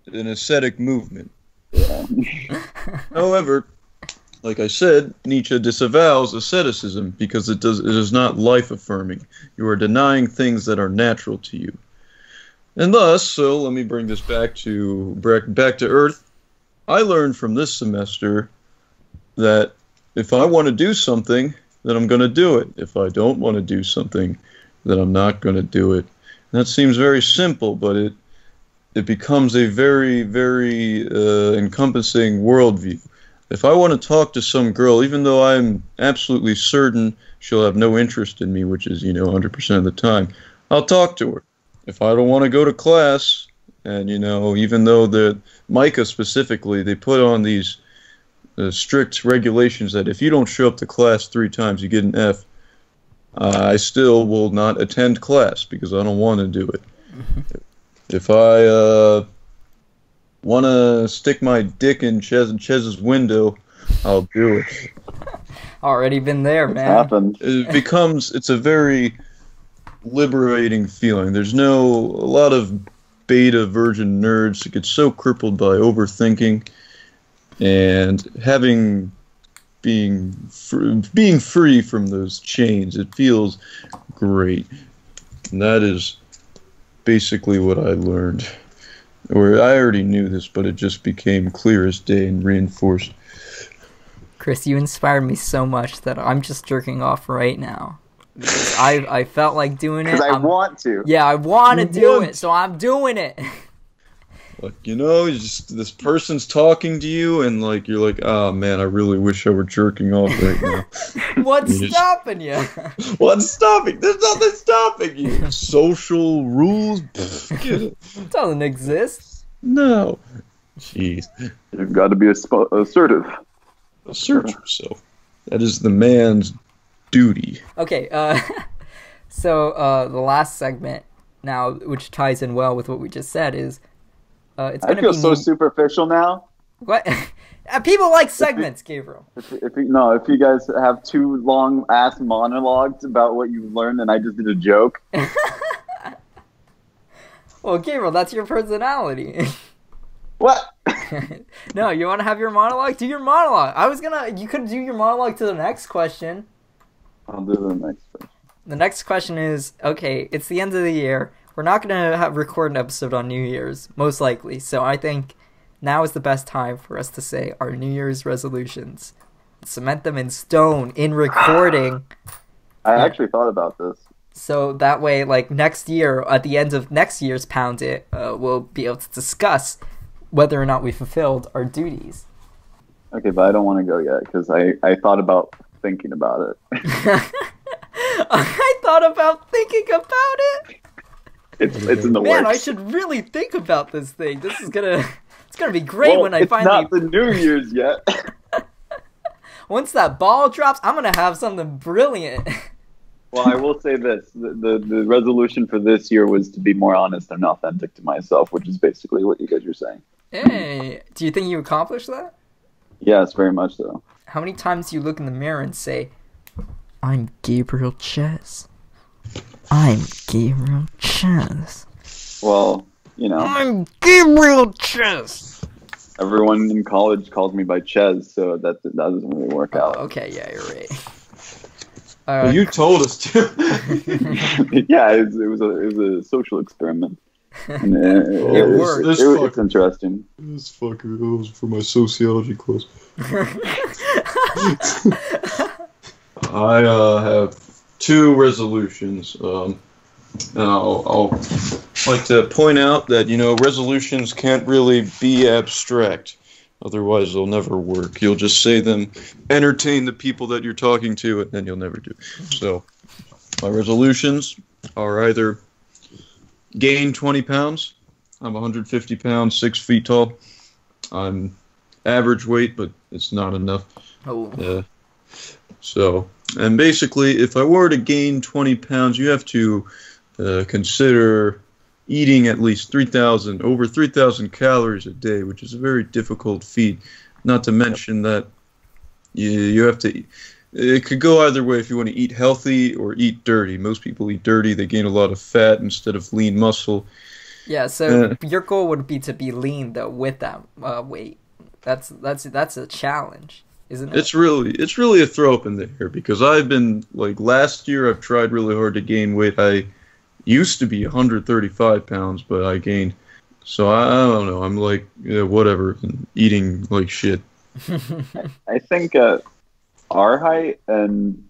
Speaker 4: an ascetic movement. However, like I said, Nietzsche disavows asceticism because it is not life-affirming. You are denying things that are natural to you. And thus, so let me bring this back to Earth. I learned from this semester that if I want to do something, then I'm going to do it. If I don't want to do something, then I'm not going to do it. And that seems very simple, but it becomes a very, very encompassing worldview. If I want to talk to some girl, even though I'm absolutely certain she'll have no interest in me, which is, 100% of the time, I'll talk to her. If I don't want to go to class, and, even though the Micah specifically, they put on these strict regulations that if you don't show up to class 3 times, you get an F, I still will not attend class because I don't want to do it. If I want to stick my dick in Chez's window, I'll do it.
Speaker 1: Already been there, man.
Speaker 2: Happened.
Speaker 4: It's a very liberating feeling. There's a lot of beta virgin nerds that get so crippled by overthinking and being free from those chains. It feels great. And that is basically what I learned. Or I already knew this, but it just became clear as day and reinforced.
Speaker 1: Chris, you inspired me so much that I'm just jerking off right now. Because I felt like doing it.
Speaker 2: Because I want to.
Speaker 1: Yeah, I want to do it, so I'm doing it.
Speaker 4: Like, this person's talking to you, and you're like, oh man, I really wish I were jerking off right now.
Speaker 1: What's stopping you?
Speaker 4: What's stopping? There's nothing stopping you. Social rules?
Speaker 1: It doesn't exist.
Speaker 4: No. Jeez.
Speaker 2: You've got to be assertive.
Speaker 4: Assert yourself. That is the man's duty.
Speaker 1: Okay, so the last segment now, which ties in well with what we just said, is it's going to be...
Speaker 2: I feel so superficial now.
Speaker 1: What? People like segments, Gabriel.
Speaker 2: If you guys have 2 long ass monologues about what you learned, and I just did a joke.
Speaker 1: Well, Gabriel, that's your personality.
Speaker 2: What?
Speaker 1: No, you want to have your monologue? Do your monologue. You could do your monologue to the next question.
Speaker 2: I'll do the next question.
Speaker 1: The next question is, okay, it's the end of the year. We're not going to record an episode on New Year's, most likely. So I think now is the best time for us to say our New Year's resolutions. Cement them in stone, in recording.
Speaker 2: I actually thought about this.
Speaker 1: So that way, like, next year, at the end of next year's Pound It, we'll be able to discuss whether or not we fulfilled our duties.
Speaker 2: Okay, but I don't want to go yet, because I thought about thinking about it.
Speaker 1: I thought about thinking about it?
Speaker 2: It's in the works.
Speaker 1: Man, I should really think about this thing. This is gonna... It's gonna be great when I finally...
Speaker 2: It's not the New Year's yet.
Speaker 1: Once that ball drops, I'm gonna have something brilliant.
Speaker 2: Well, I will say this. The resolution for this year was to be more honest and authentic to myself, which is basically what you guys are saying.
Speaker 1: Hey, do you think you accomplished that?
Speaker 2: Yes, very much so.
Speaker 1: How many times do you look in the mirror and say, I'm Gabriel Chess. I'm Gabriel Chess.
Speaker 2: Well, you know.
Speaker 1: I'm Gabriel Chess.
Speaker 2: Everyone in college called me by Ches, so that doesn't really work out.
Speaker 1: Okay, yeah, you're right.
Speaker 4: Well, you told us to.
Speaker 2: Yeah, it was a social experiment. And,
Speaker 1: it worked.
Speaker 2: It's interesting.
Speaker 4: This fucker was for my sociology class. I have 2 resolutions. And I'll like to point out that, resolutions can't really be abstract. Otherwise, they'll never work. You'll just say them, entertain the people that you're talking to, and then you'll never do. So, my resolutions are either gain 20 pounds. I'm 150 pounds, 6 feet tall. I'm average weight, but it's not enough.
Speaker 1: Oh.
Speaker 4: So, and basically, if I were to gain 20 pounds, you have to consider eating at least over 3,000 calories a day, which is a very difficult feat. Not to mention that you have to. It could go either way if you want to eat healthy or eat dirty. Most people eat dirty; they gain a lot of fat instead of lean muscle.
Speaker 1: Yeah, so your goal would be to be lean though with that weight. That's a challenge, isn't it?
Speaker 4: It's really a throw up in the air because I've been last year I've tried really hard to gain weight. I used to be 135 pounds, but I gained. So I don't know. I'm whatever, eating like shit.
Speaker 2: I think at our height, and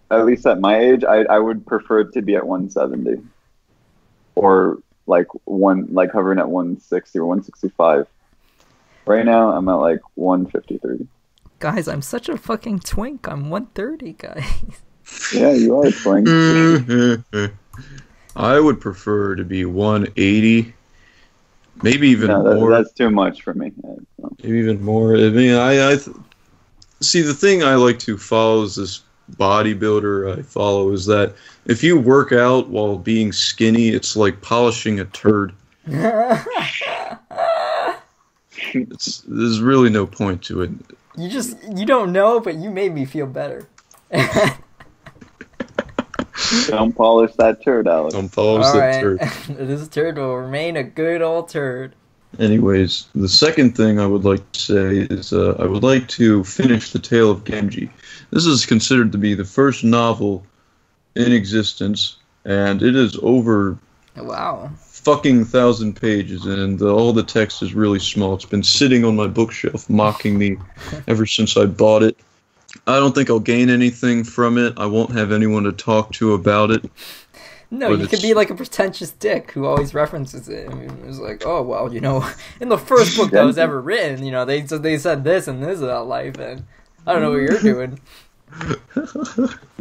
Speaker 2: at least at my age, I would prefer it to be at 170. Or hovering at 160 or 165. Right now, I'm at 153.
Speaker 1: Guys, I'm such a fucking twink. I'm 130, guys.
Speaker 2: Yeah, you are a twink.
Speaker 4: I would prefer to be 180, maybe even more.
Speaker 2: That's too much for me.
Speaker 4: Maybe even more. I mean, see, the thing I like to follow is this bodybuilder I follow is that if you work out while being skinny, it's like polishing a turd. There's really no point to it.
Speaker 1: You don't know, but you made me feel better.
Speaker 2: Don't polish that turd, Alex.
Speaker 4: Don't polish that turd.
Speaker 1: This turd will remain a good old turd.
Speaker 4: Anyways, the second thing I would like to say is I would like to finish The Tale of Genji. This is considered to be the first novel in existence, and it is over fucking 1,000 pages, and all the text is really small. It's been sitting on my bookshelf mocking me ever since I bought it. I don't think I'll gain anything from it. I won't have anyone to talk to about it.
Speaker 1: No, you could be like a pretentious dick who always references it. I mean, it's like, oh, well, in the first book that was ever written, they said this and this about life, and I don't know what you're doing.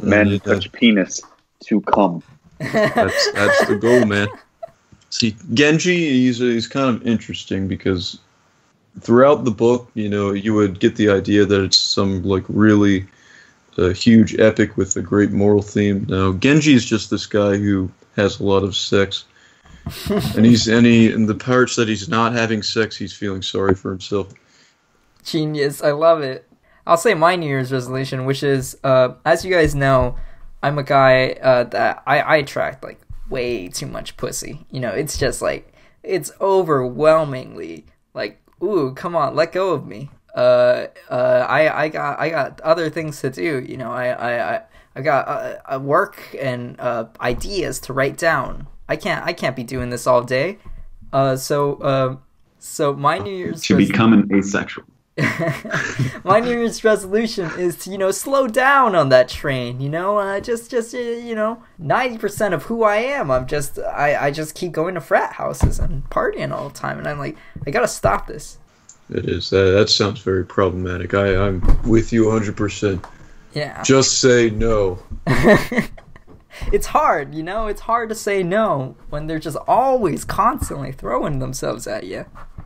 Speaker 2: Man, touch penis to come.
Speaker 4: That's the goal, man. See, Genji, he's kind of interesting because throughout the book, you would get the idea that it's some really huge epic with a great moral theme. Now, Genji is just this guy who has a lot of sex, and in the parts that he's not having sex, he's feeling sorry for himself.
Speaker 1: Genius. I love it. I'll say my New Year's resolution, which is, as you guys know, I'm a guy that I attract like way too much pussy. You know, it's just like, it's overwhelmingly like, ooh, come on, let go of me. I got other things to do. You know, I got work and ideas to write down. I can't be doing this all day. So my New Year's
Speaker 2: to become an asexual.
Speaker 1: My New Year's resolution is to, you know, slow down on that train. You know, just you know, 90% of who I am. I just keep going to frat houses and partying all the time, and I'm like, I gotta stop this.
Speaker 4: It is. That sounds very problematic. I'm with you 100%.
Speaker 1: Yeah.
Speaker 4: Just say no.
Speaker 1: It's hard, you know? It's hard to say no when they're just always constantly throwing themselves at you.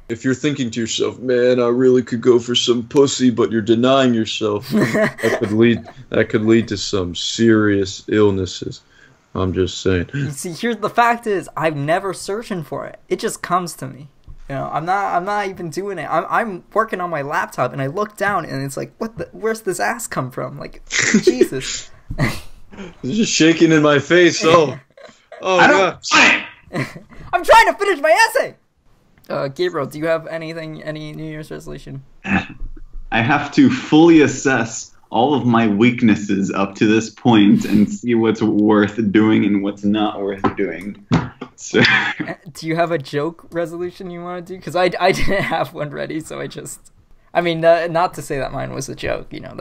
Speaker 4: If you're thinking to yourself, man, I really could go for some pussy, but you're denying yourself, that could lead to some serious illnesses. I'm just saying.
Speaker 1: You see, the fact is, I'm never searching for it. It just comes to me. You know, I'm not even doing it. I'm working on my laptop, and I look down, and it's like, where's this ass come from? Like, Jesus.
Speaker 4: It's just shaking in my face. Oh God.
Speaker 1: I'm trying to finish my essay. Gabriel, do you have any New Year's resolution?
Speaker 2: I have to fully assess all of my weaknesses up to this point and see what's worth doing and what's not worth doing. So.
Speaker 1: Do you have a joke resolution you want to do? Because I didn't have one ready, so I mean, not to say that mine was a joke, you know,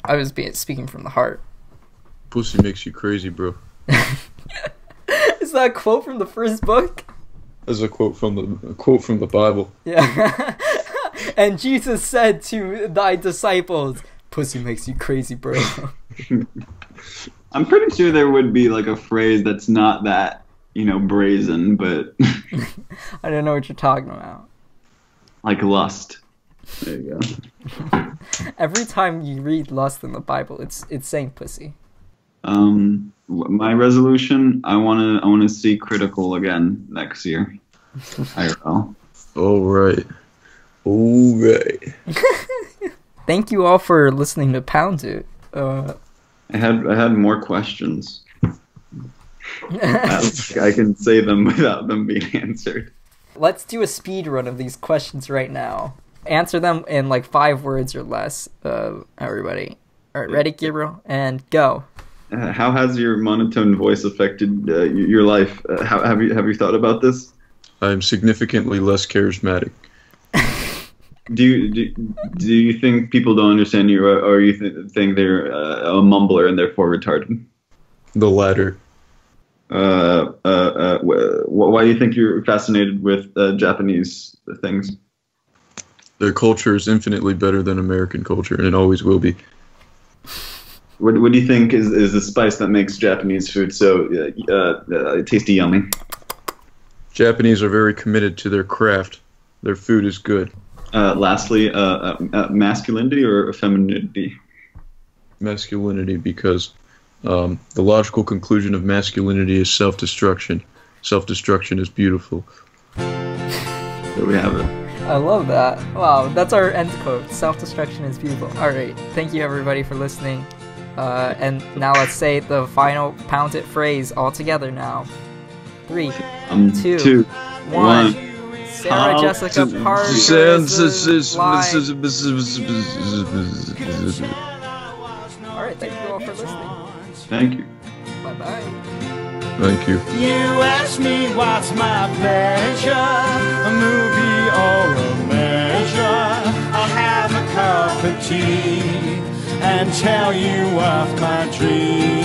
Speaker 1: I was speaking from the heart.
Speaker 4: Pussy makes you crazy, bro.
Speaker 1: Is that a quote from the first book?
Speaker 4: That's a quote from the Bible.
Speaker 1: Yeah. And Jesus said to thy disciples, pussy makes you crazy, bro.
Speaker 2: I'm pretty sure there would be like a phrase that's not that, you know, brazen, but
Speaker 1: I don't know what you're talking about.
Speaker 2: Like lust. There you go.
Speaker 1: Every time you read lust in the Bible, it's saying pussy.
Speaker 2: My resolution, I wanna see Critical again next year. IRL.
Speaker 4: All right.
Speaker 2: Thank
Speaker 1: you all for listening to Pound It.
Speaker 2: I had more questions. I can say them without them being answered.
Speaker 1: Let's do a speed run of these questions right now. Answer them in like 5 words or less. Everybody. All right, ready, Gabriel? And go.
Speaker 2: How has your monotone voice affected your life? Have you thought about this?
Speaker 4: I'm significantly less charismatic.
Speaker 2: Do you think people don't understand you, or you think they're a mumbler and therefore retarded?
Speaker 4: The latter.
Speaker 2: Why do you think you're fascinated with Japanese things?
Speaker 4: Their culture is infinitely better than American culture, and it always will be.
Speaker 2: What do you think is the spice that makes Japanese food so tasty, yummy?
Speaker 4: Japanese are very committed to their craft. Their food is good.
Speaker 2: Lastly, masculinity or femininity?
Speaker 4: Masculinity, because the logical conclusion of masculinity is self-destruction. Self-destruction is beautiful.
Speaker 2: There we have it.
Speaker 1: I love that. Wow, that's our end quote. Self-destruction is beautiful. All right, thank you everybody for listening. And now let's say the final Pound It phrase all together now. 3, 2, 1. Sarah Jessica Parker is live. Alright, thank you all for listening.
Speaker 2: Thank you.
Speaker 1: Bye-bye.
Speaker 4: Thank you.
Speaker 8: You ask me what's my pleasure, a movie or a measure. I'll have a cup of tea and tell you of my dreams.